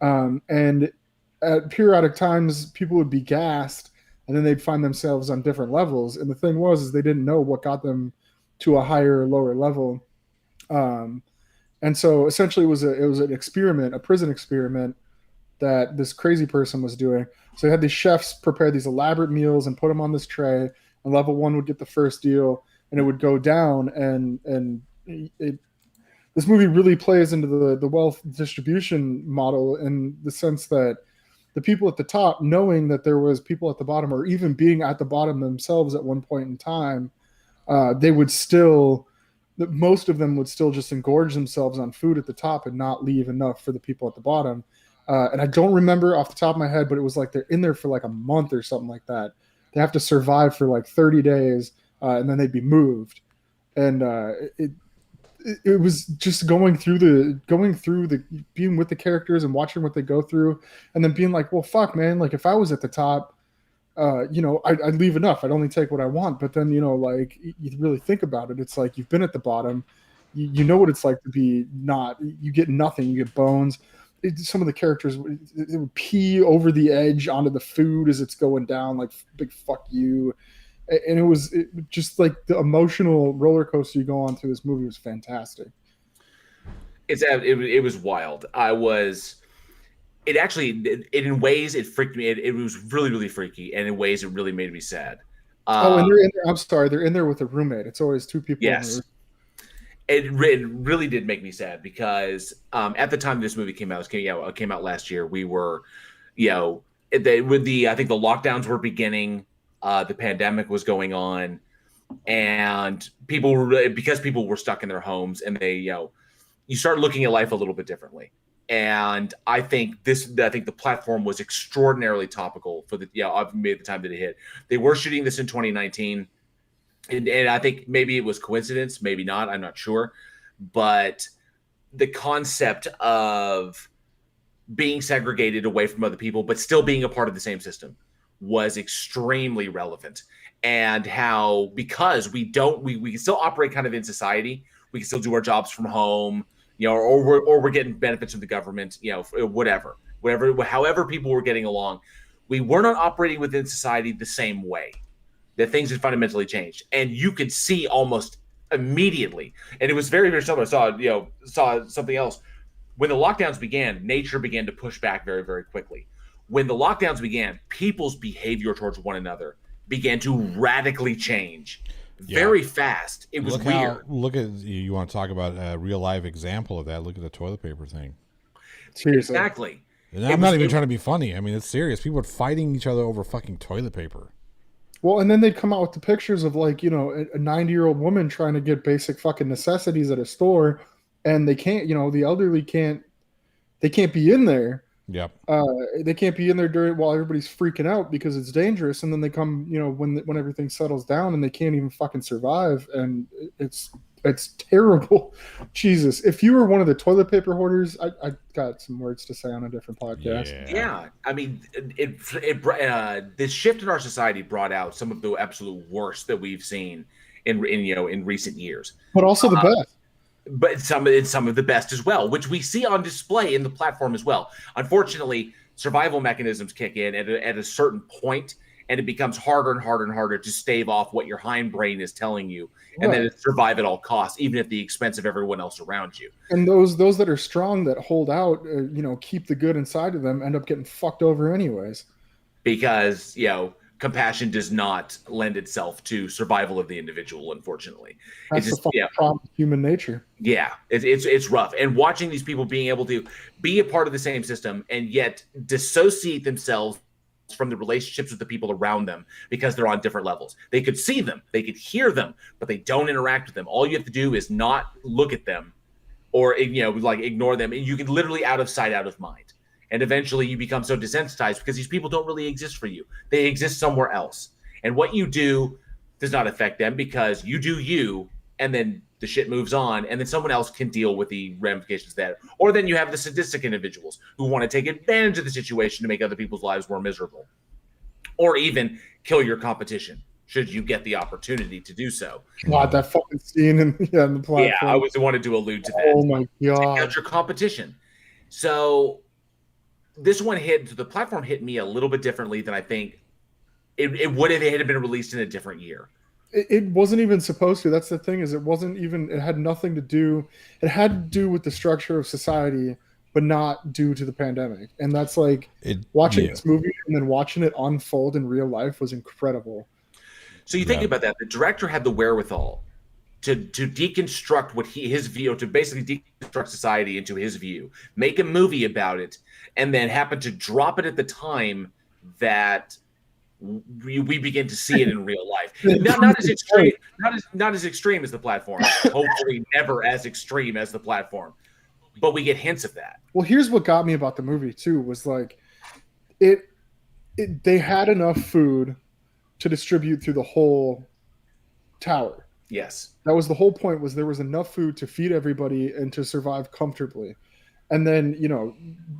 And at periodic times, people would be gassed, and then they'd find themselves on different levels. And the thing is they didn't know what got them to a higher or lower level. And so essentially it was an experiment, a prison experiment, that this crazy person was doing. So they had these chefs prepare these elaborate meals and put them on this tray, and level 1 would get the first deal, and it would go down. And this movie really plays into the wealth distribution model, in the sense that the people at the top, knowing that there was people at the bottom, or even being at the bottom themselves at one point in time, they would still that most of them would still just engorge themselves on food at the top and not leave enough for the people at the bottom. And I don't remember off the top of my head, but it was like they're in there for like a month or something like that. They have to survive for like 30 days, and then they'd be moved. And it was just going through the being with the characters and watching what they go through, and then being like, well, fuck, man, like if I was at the top, I'd leave enough. I'd only take what I want. But then, like you really think about it, it's like you've been at the bottom. You know what it's like to be not. You get nothing. You get bones. Some of the characters it would pee over the edge onto the food as it's going down, like big fuck you. And it was just like the emotional roller coaster you go on through this movie was fantastic. It was wild. It actually, in ways, it freaked me. It was really, really freaky, and in ways, it really made me sad. And they're in there. I'm sorry, they're in there with a roommate. It's always two people. Yes, it really did make me sad because at the time this movie came out, it came out last year. We were, I think the lockdowns were beginning, the pandemic was going on, and people were stuck in their homes, and they, you start looking at life a little bit differently. And I think the platform was extraordinarily topical for the the time that it hit. They were shooting this in 2019, and I think maybe it was coincidence, maybe not. I'm not sure, but the concept of being segregated away from other people, but still being a part of the same system, was extremely relevant. And how because we can still operate kind of in society, we can still do our jobs from home. Or we're getting benefits from the government, whatever, however people were getting along, we were not operating within society the same way. That things had fundamentally changed, and you could see almost immediately. And it was very, very similar. I saw something else when the lockdowns began. Nature began to push back very, very quickly. When the lockdowns began, people's behavior towards one another began to radically change. Very fast. It was weird. Look at you want to talk about a real live example of that. Look at the toilet paper thing. Seriously. Exactly. And I'm not even trying to be funny. I mean, it's serious. People are fighting each other over fucking toilet paper. Well, and then they'd come out with the pictures of like, a 90-year-old woman trying to get basic fucking necessities at a store, and they can't, the elderly can't be in there. Yep. They can't be in there while everybody's freaking out because it's dangerous. And then they come, when everything settles down, and they can't even fucking survive. And it's terrible. Jesus, if you were one of the toilet paper hoarders, I got some words to say on a different podcast. Yeah. I mean, this shift in our society brought out some of the absolute worst that we've seen in recent years. But also the best. But some of the best as well, which we see on display in the platform as well. Unfortunately, survival mechanisms kick in at a certain point, and it becomes harder and harder and harder to stave off what your hindbrain is telling you, and then survive at all costs, even at the expense of everyone else around you. And those that are strong, that hold out, keep the good inside of them, end up getting fucked over anyways. Because compassion does not lend itself to survival of the individual, unfortunately. That's the problem with human nature. Yeah, it's rough. And watching these people being able to be a part of the same system and yet dissociate themselves from the relationships with the people around them because they're on different levels. They could see them, they could hear them, but they don't interact with them. All you have to do is not look at them or ignore them. And you can literally out of sight, out of mind. And eventually you become so desensitized because these people don't really exist for you. They exist somewhere else. And what you do does not affect them because you do you, and then the shit moves on, and then someone else can deal with the ramifications of that. Or then you have the sadistic individuals who want to take advantage of the situation to make other people's lives more miserable. Or even kill your competition, should you get the opportunity to do so. God, that fucking scene in the platform. Yeah, I wanted to allude to that. Oh my God. Take out your competition. So this one the platform hit me a little bit differently than I think it would if it had been released in a different year. It wasn't even supposed to. That's the thing, is it had nothing to do. It had to do with the structure of society, but not due to the pandemic. And that's watching this movie and then watching it unfold in real life was incredible. So you think about that. The director had the wherewithal to deconstruct his view, to basically deconstruct society into his view, make a movie about it, and then happen to drop it at the time that we begin to see it in real life. Not as extreme, not as extreme as the platform. Hopefully, never as extreme as the platform. But we get hints of that. Well, here's what got me about the movie too was like, they had enough food to distribute through the whole tower. Yes, that was the whole point. Was there was enough food to feed everybody and to survive comfortably. And then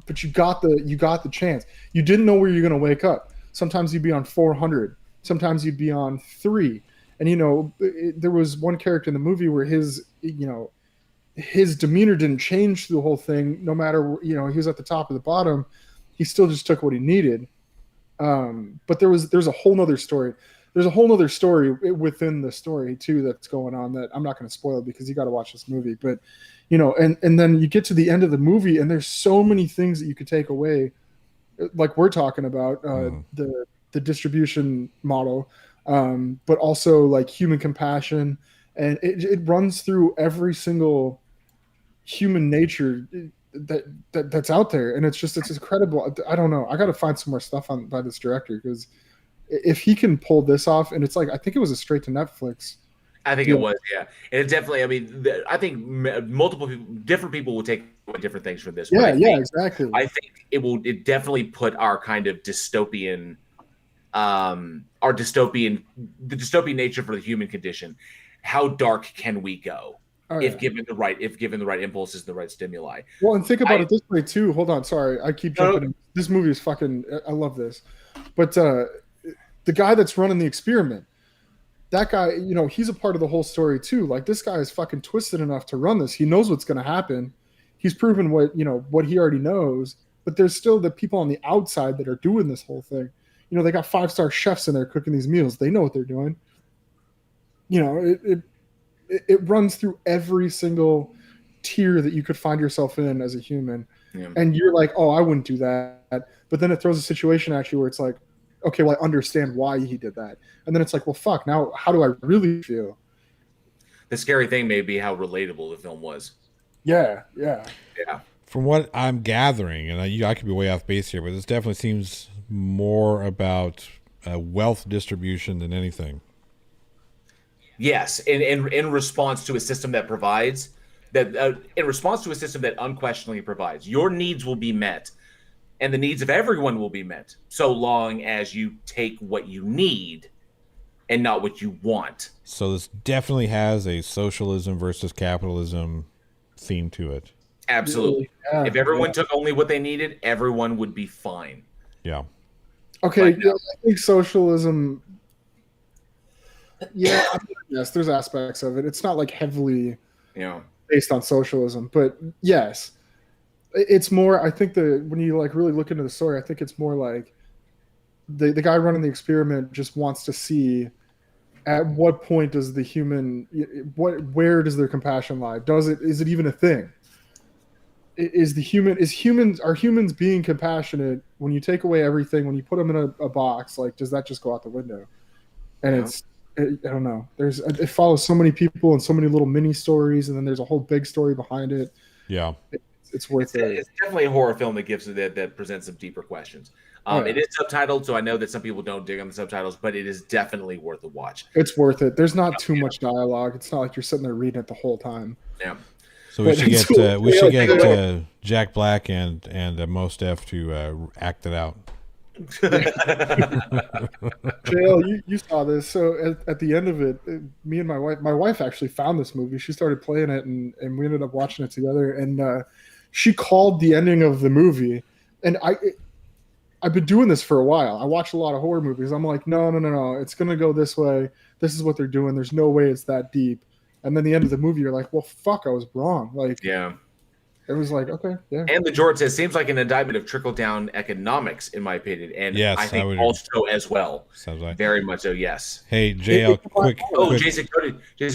but you got the chance. You didn't know where you're going to wake up. Sometimes you'd be on 400. Sometimes you'd be on 3. And there was one character in the movie where his demeanor didn't change through the whole thing. No matter he was at the top or the bottom, he still just took what he needed. But there's a whole nother story. There's a whole nother story within the story too that's going on that I'm not going to spoil because you got to watch this movie. But and then you get to the end of the movie and there's so many things that you could take away, like we're talking about the distribution model, but also like human compassion, and it runs through every single human nature that's out there, and it's incredible. I don't know. I got to find some more stuff by this director because if he can pull this off, and it's like I think it was a straight to Netflix. I think it was, yeah. And it definitely, I mean, I think multiple people, different people will take different things from this. Yeah, exactly. I think it definitely put our kind of dystopian, the dystopian nature for the human condition. How dark can we go if given the right impulses, the right stimuli? Well, and think about it this way too. Hold on, sorry, I keep jumping in. This movie is fucking. I love this, but the guy that's running the experiment. That guy, he's a part of the whole story too. Like this guy is fucking twisted enough to run this. He knows what's going to happen. He's proven what he already knows. But there's still the people on the outside that are doing this whole thing. They got 5-star chefs in there cooking these meals. They know what they're doing. It runs through every single tier that you could find yourself in as a human. Yeah. And you're like, oh, I wouldn't do that. But then it throws a situation at you where it's like, okay, well, I understand why he did that. And then it's like, well, fuck, now how do I really feel? The scary thing may be how relatable the film was. Yeah. From what I'm gathering, and I could be way off base here, but this definitely seems more about wealth distribution than anything. Yes, in response to a system that provides, in response to a system that unquestionably provides, your needs will be met. And the needs of everyone will be met so long as you take what you need and not what you want. So this definitely has a socialism versus capitalism theme to it. Absolutely. Yeah, if everyone took only what they needed, everyone would be fine. Yeah. Okay, I think socialism... Yeah, yes, there's aspects of it. It's not like heavily based on socialism, but yes. It's more, I think when you like really look into the story, I think it's more like the guy running the experiment just wants to see at what point does the human, where does their compassion lie? Is it even a thing? Are humans being compassionate when you take away everything, when you put them in a box, like, does that just go out the window? And I don't know. It follows so many people and so many little mini stories, and then there's a whole big story behind it. Yeah. It's worth it. It's definitely a horror film that presents some deeper questions. It is subtitled, so I know that some people don't dig on the subtitles, but it is definitely worth a watch. It's worth it. There's not too much dialogue. It's not like you're sitting there reading it the whole time. Yeah. So we should get Jack Black and Most Def to act it out. JL, you saw this. So at the end of it, me and my wife actually found this movie. She started playing it, and we ended up watching it together. And she called the ending of the movie, and I've been doing this for a while. I watch a lot of horror movies. I'm like, no, it's gonna go this way. This is what they're doing. There's no way it's that deep. And then the end of the movie, you're like, well, fuck, I was wrong. Like, yeah. It was like, okay, yeah. And the George says, seems like an indictment of trickle-down economics, in my opinion. And yes, I think also as well. Sounds like very much so, yes. Hey, JL, quick. Jason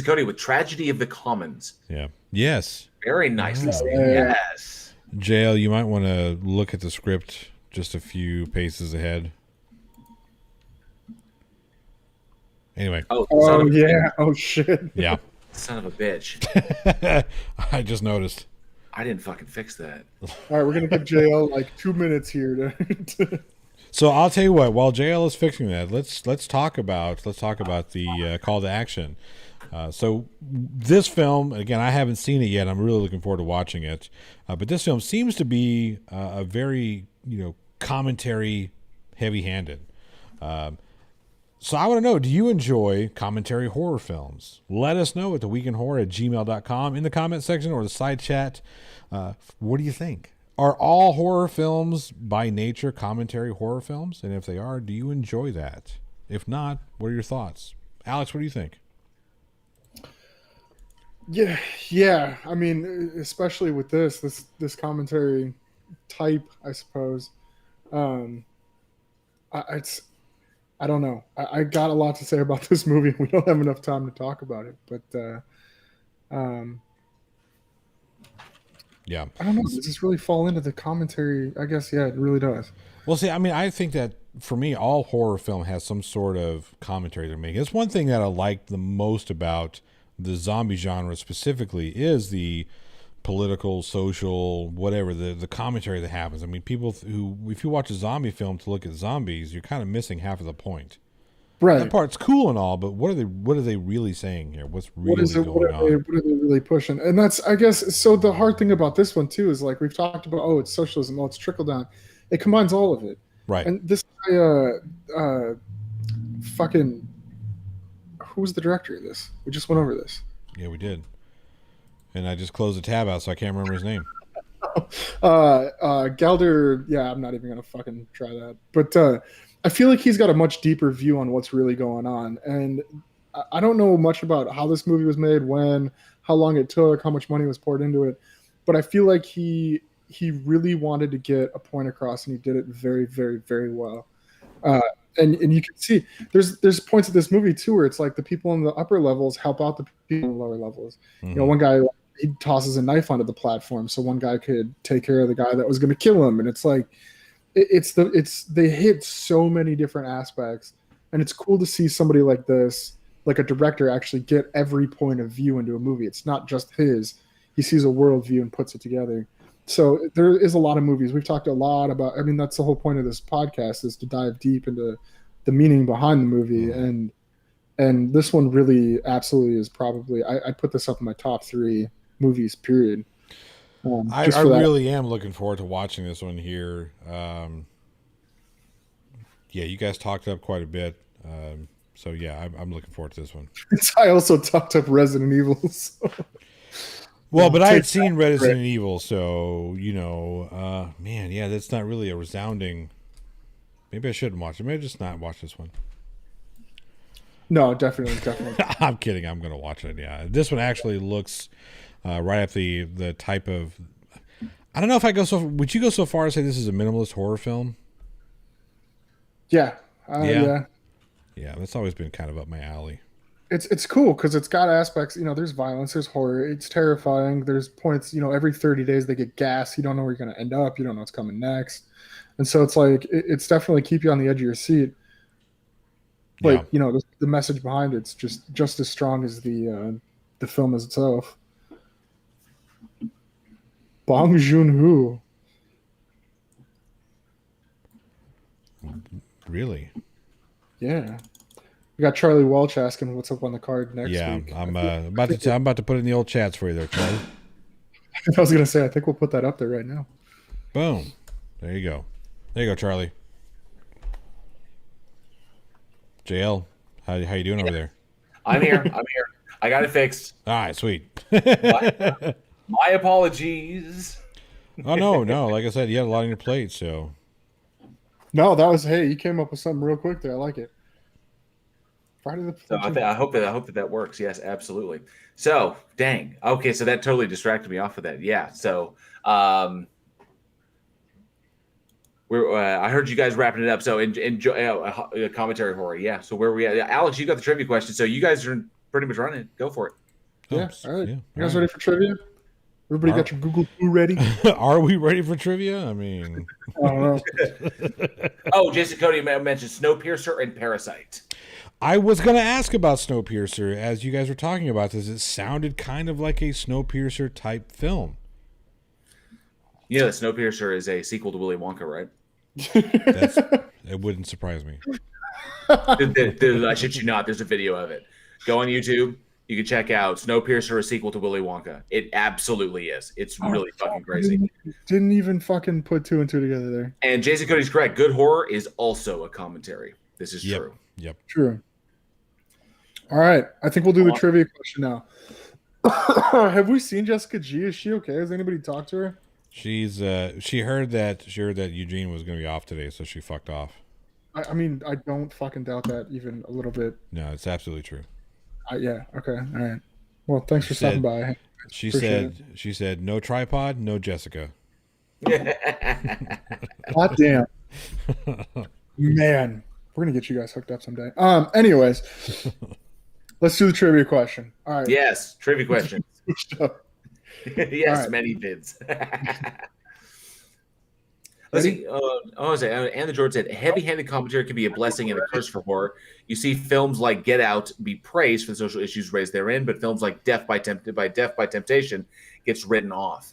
Cody with Tragedy of the Commons. Yeah. Yes. Very nicely said. Yes. JL, you might want to look at the script just a few paces ahead. Anyway. Oh yeah. Oh, shit. Yeah. Son of a bitch. I just noticed. I didn't fucking fix that. All right, we're gonna give JL like 2 minutes here to So I'll tell you what. While JL is fixing that, let's talk about the call to action. So this film, again, I haven't seen it yet. I'm really looking forward to watching it. But this film seems to be a very commentary heavy-handed. So I want to know, do you enjoy commentary horror films? Let us know at theweekendhorror@gmail.com in the comment section or the side chat. What do you think? Are all horror films by nature commentary horror films? And if they are, do you enjoy that? If not, what are your thoughts? Alex, what do you think? Yeah. I mean, especially with this commentary type, I suppose. I don't know. I got a lot to say about this movie. We don't have enough time to talk about it, but Yeah. I don't know. Does this really fall into the commentary? I guess, yeah, it really does. Well, see, I mean, I think that for me, all horror film has some sort of commentary they're making. It's one thing that I like the most about the zombie genre specifically is the political, social, whatever, the commentary that happens. I mean, people who, if you watch a zombie film to look at zombies, you're kind of missing half of the point. Right. That part's cool and all, but what are they really saying here? What's really going on? What are they really pushing? And that's, I guess, so the hard thing about this one too is, like, we've talked about, oh, it's socialism, oh, it's trickle down. It combines all of it. Right. And this guy, fucking, who's the director of this? We just went over this. Yeah, we did. And I just closed the tab out, so I can't remember his name. Gelder, yeah, I'm not even gonna fucking try that. But I feel like he's got a much deeper view on what's really going on. And I don't know much about how this movie was made, when, how long it took, how much money was poured into it. But I feel like he really wanted to get a point across, and he did it very, very, very well. And you can see there's points of this movie too where it's like the people in the upper levels help out the people in the lower levels. Mm-hmm. One guy, he tosses a knife onto the platform so one guy could take care of the guy that was going to kill him, and it's like they hit so many different aspects, and it's cool to see somebody like this, like a director, actually get every point of view into a movie. It's not just his. He sees a worldview and puts it together. So there is a lot of movies. We've talked a lot about, I mean, that's the whole point of this podcast, is to dive deep into the meaning behind the movie. And this one really absolutely is probably, I put this up in my top 3 movies, period. I really am looking forward to watching this one here. Yeah, you guys talked up quite a bit. So yeah, I'm looking forward to this one. I also talked up Resident Evil. So. Well, but I had seen Resident Evil, so, man, yeah, that's not really a resounding... Maybe I shouldn't watch it. Maybe just not watch this one. No, definitely. I'm kidding. I'm going to watch it, yeah. This one actually looks right up the type of... I don't know if I go so... Would you go so far as say this is a minimalist horror film? Yeah. Yeah, that's always been kind of up my alley. It's cool because it's got aspects, there's violence, there's horror, it's terrifying, there's points, every 30 days they get gas, you don't know where you're going to end up, you don't know what's coming next. And so it's like, it's definitely keep you on the edge of your seat. But, yeah. The message behind it's just as strong as the film as itself. Bong Joon-ho. Really? Yeah. We got Charlie Welch asking what's up on the card next week. Yeah, I'm about to put it in the old chats for you there, Charlie. I was gonna say, I think we'll put that up there right now. Boom. There you go. There you go, Charlie. JL, how you doing over there? I'm here. I got it fixed. All right, sweet. My apologies. Oh no. Like I said, you had a lot on your plate, so. No, hey, you came up with something real quick there. I like it. Friday the 14th. So I hope that works. Yes, absolutely. So, dang. Okay, so that totally distracted me off of that. Yeah. So, I heard you guys wrapping it up. So, enjoy commentary horror. Yeah. So, where we at? Alex, you got the trivia question. So, you guys are pretty much running. Go for it. Yeah. All right. Yeah. You guys ready for trivia? Everybody got your Google Blue ready? Are we ready for trivia? I mean, I don't know. Oh, Jason Cody mentioned Snowpiercer and Parasite. I was going to ask about Snowpiercer as you guys were talking about this. It sounded kind of like a Snowpiercer type film. Snowpiercer is a sequel to Willy Wonka, right? It wouldn't surprise me. I shit you not. There's a video of it. Go on YouTube. You can check out Snowpiercer, a sequel to Willy Wonka. It absolutely is. It's really fucking crazy. Didn't even fucking put two and two together there. And Jason Cody's correct. Good horror is also a commentary. This is true. Yep. True. All right. I think we'll do the trivia question now. Have we seen Jessica G? Is she okay? Has anybody talked to her? She's she heard that Eugene was going to be off today, so she fucked off. I mean, I don't fucking doubt that even a little bit. No, it's absolutely true. Yeah. Okay. All right. Well, thanks for stopping by. She said no tripod, no Jessica. God damn. Man, we're gonna get you guys hooked up someday. Anyways, let's do the trivia question. All right. Yes, trivia question. Yes, right. many bids. Let's see. And the George said, heavy-handed commentary can be a blessing and a curse for horror. You see films like Get Out be praised for the social issues raised therein, but films like Death by Temptation gets written off.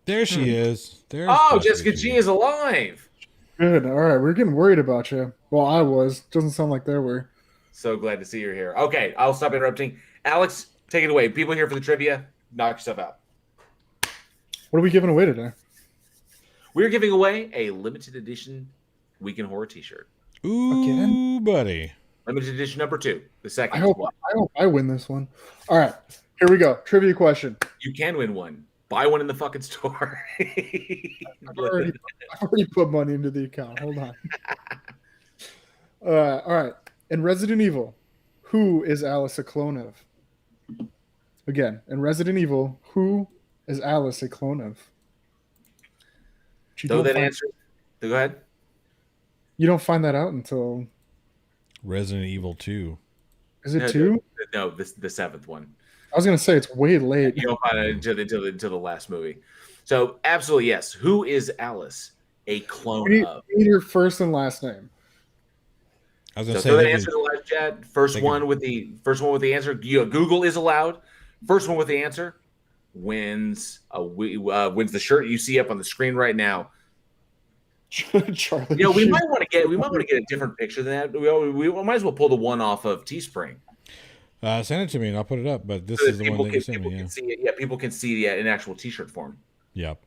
There she is. There's Jessica G is alive. Good. All right. We're getting worried about you. Well, I was. Doesn't sound like they were. So glad to see you're here. Okay, I'll stop interrupting. Alex, take it away. People here for the trivia, knock yourself out. What are we giving away today? We're giving away a limited edition Week in Horror t-shirt. Ooh, again? Buddy. Limited edition number 2. The second I hope I win this one. All right. Here we go. Trivia question. You can win one. Buy one in the fucking store. I've already put money into the account. Hold on. All right. In Resident Evil, who is Alice a clone of? Again, in Resident Evil, who is Alice a clone of? So that answer. Go ahead. You don't find that out until Resident Evil 2. Is it 2? No, the 7th one. I was gonna say it's way late. You don't find it until the last movie. So absolutely yes. Who is Alice a clone of? We need her first and last name. I was gonna say that answer in the live chat. First one with the answer. Google is allowed. First one with the answer wins the shirt you see up on the screen right now. Charlie. We might want to get a different picture than that. We might as well pull the one off of Teespring. Send it to me and I'll put it up. But this is the one that you sent me. Can see it. Yeah, people can see it in actual T-shirt form. Yep.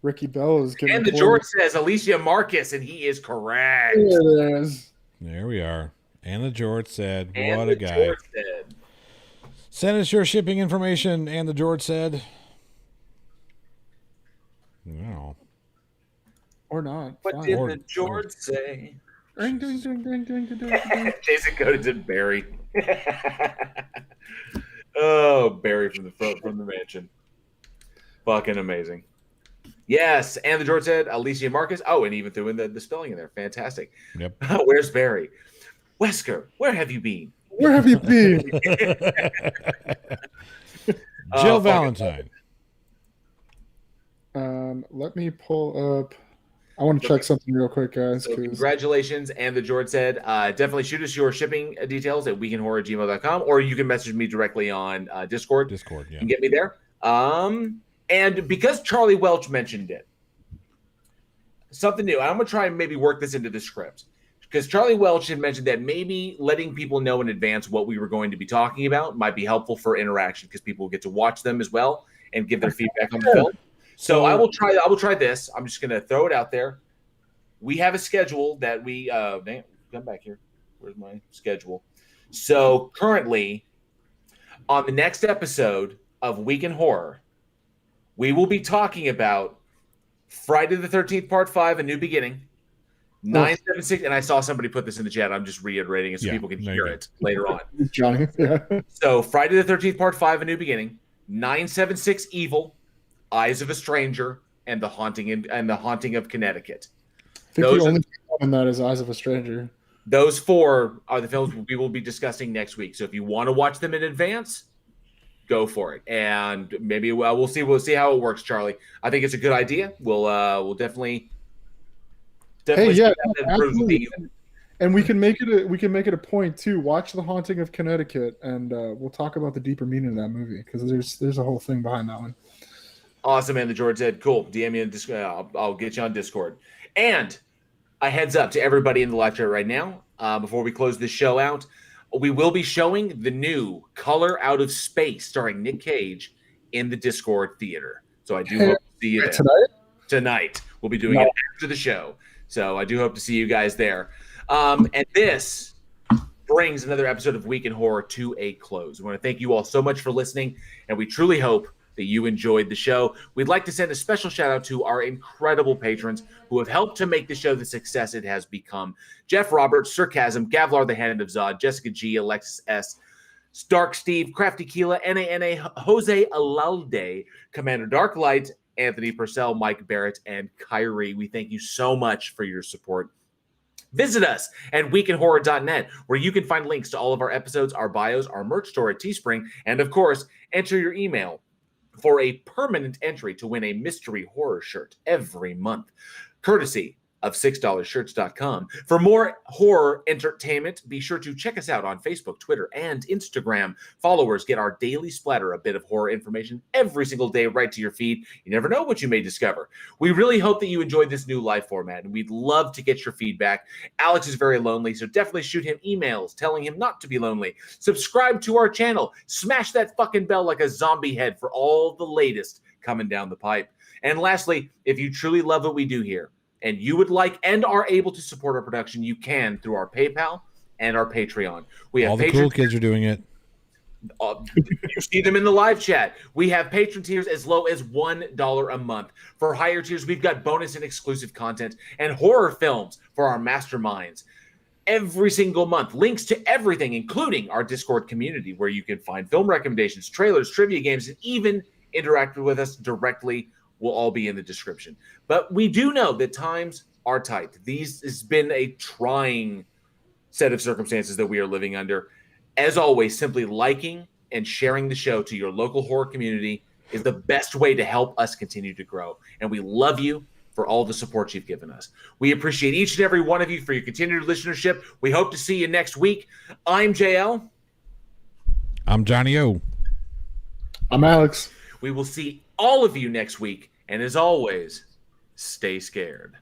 Ricky Bell is getting. And the George says Alicia Marcus, and he is correct. There it is. There we are. And the George said, "What a guy." Send us your shipping information. And the George said, "No." Or not. What did the George say? Ding, ding, ding, ding, ding, ding, ding. Jason Cody did Barry. Oh, Barry from the mansion. Fucking amazing. Yes, and the George said Alicia Marcus. Oh, and even threw in the spelling in there. Fantastic. Yep. Where's Barry? Wesker, where have you been? Where have you been? Jill Valentine. Let me pull up. I want to check something real quick, guys. So congratulations. And the George said, definitely shoot us your shipping details at weekinhorror@gmail.com, or you can message me directly on Discord. Discord, yeah. You can get me there. And because Charlie Welch mentioned it, something new. I'm going to try and maybe work this into the script. Because Charlie Welch had mentioned that maybe letting people know in advance what we were going to be talking about might be helpful for interaction, because people will get to watch them as well and give their feedback on the film. So I will try this. I'm just going to throw it out there. We have a schedule that we come back here. Where's my schedule? So currently, on the next episode of Week in Horror, we will be talking about Friday the 13th, Part 5, A New Beginning, 976. And I saw somebody put this in the chat. I'm just reiterating it so people can hear it later on. Johnny. Yeah. So Friday the 13th, Part 5, A New Beginning, 976 Evil, Eyes of a Stranger, and The Haunting of Connecticut. I think the only film in that is Eyes of a Stranger. Those 4 are the films we will be discussing next week. So if you want to watch them in advance, go for it. And maybe we'll see how it works, Charlie. I think it's a good idea. We'll definitely absolutely. And we can make it a point to watch The Haunting of Connecticut, and we'll talk about the deeper meaning of that movie, because there's a whole thing behind that one. Awesome, and the George said, cool. DM me in Discord. I'll get you on Discord. And a heads up to everybody in the live chat right now, before we close this show out, we will be showing the new Color Out of Space starring Nick Cage in the Discord theater. So I do hope to see you there. Tonight. We'll be doing it after the show. So I do hope to see you guys there. And this brings another episode of Week in Horror to a close. We want to thank you all so much for listening, and we truly hope that you enjoyed the show. We'd like to send a special shout out to our incredible patrons who have helped to make the show the success it has become. Jeff Roberts, Sarcasm, Gavlar the Hand of Zod, Jessica G, Alexis S, Stark Steve, Crafty Keela, NANA, Jose Alalde, Commander Darklight, Anthony Purcell, Mike Barrett, and Kyrie. We thank you so much for your support. Visit us at weekinhorror.net, where you can find links to all of our episodes, our bios, our merch store at Teespring, and of course, enter your email for a permanent entry to win a mystery horror shirt every month, courtesy of $6shirts.com. For more horror entertainment, be sure to check us out on Facebook, Twitter, and Instagram. Followers get our daily splatter, a bit of horror information every single day right to your feed. You never know what you may discover. We really hope that you enjoyed this new live format, and we'd love to get your feedback. Alex is very lonely, so definitely shoot him emails telling him not to be lonely. Subscribe to our channel. Smash that fucking bell like a zombie head for all the latest coming down the pipe. And lastly, if you truly love what we do here, and you would like and are able to support our production, you can through our PayPal and our Patreon. We have all the cool kids are doing it. You see them in the live chat. We have patron tiers as low as $1 a month. For higher tiers, we've got bonus and exclusive content and horror films for our masterminds every single month. Links to everything, including our Discord community, where you can find film recommendations, trailers, trivia games, and even interact with us directly, will all be in the description. But we do know that times are tight. These has been a trying set of circumstances that we are living under. As always, simply liking and sharing the show to your local horror community is the best way to help us continue to grow. And we love you for all the support you've given us. We appreciate each and every one of you for your continued listenership. We hope to see you next week. I'm JL. I'm Johnny O. I'm Alex. We will see all of you next week. And as always, stay scared.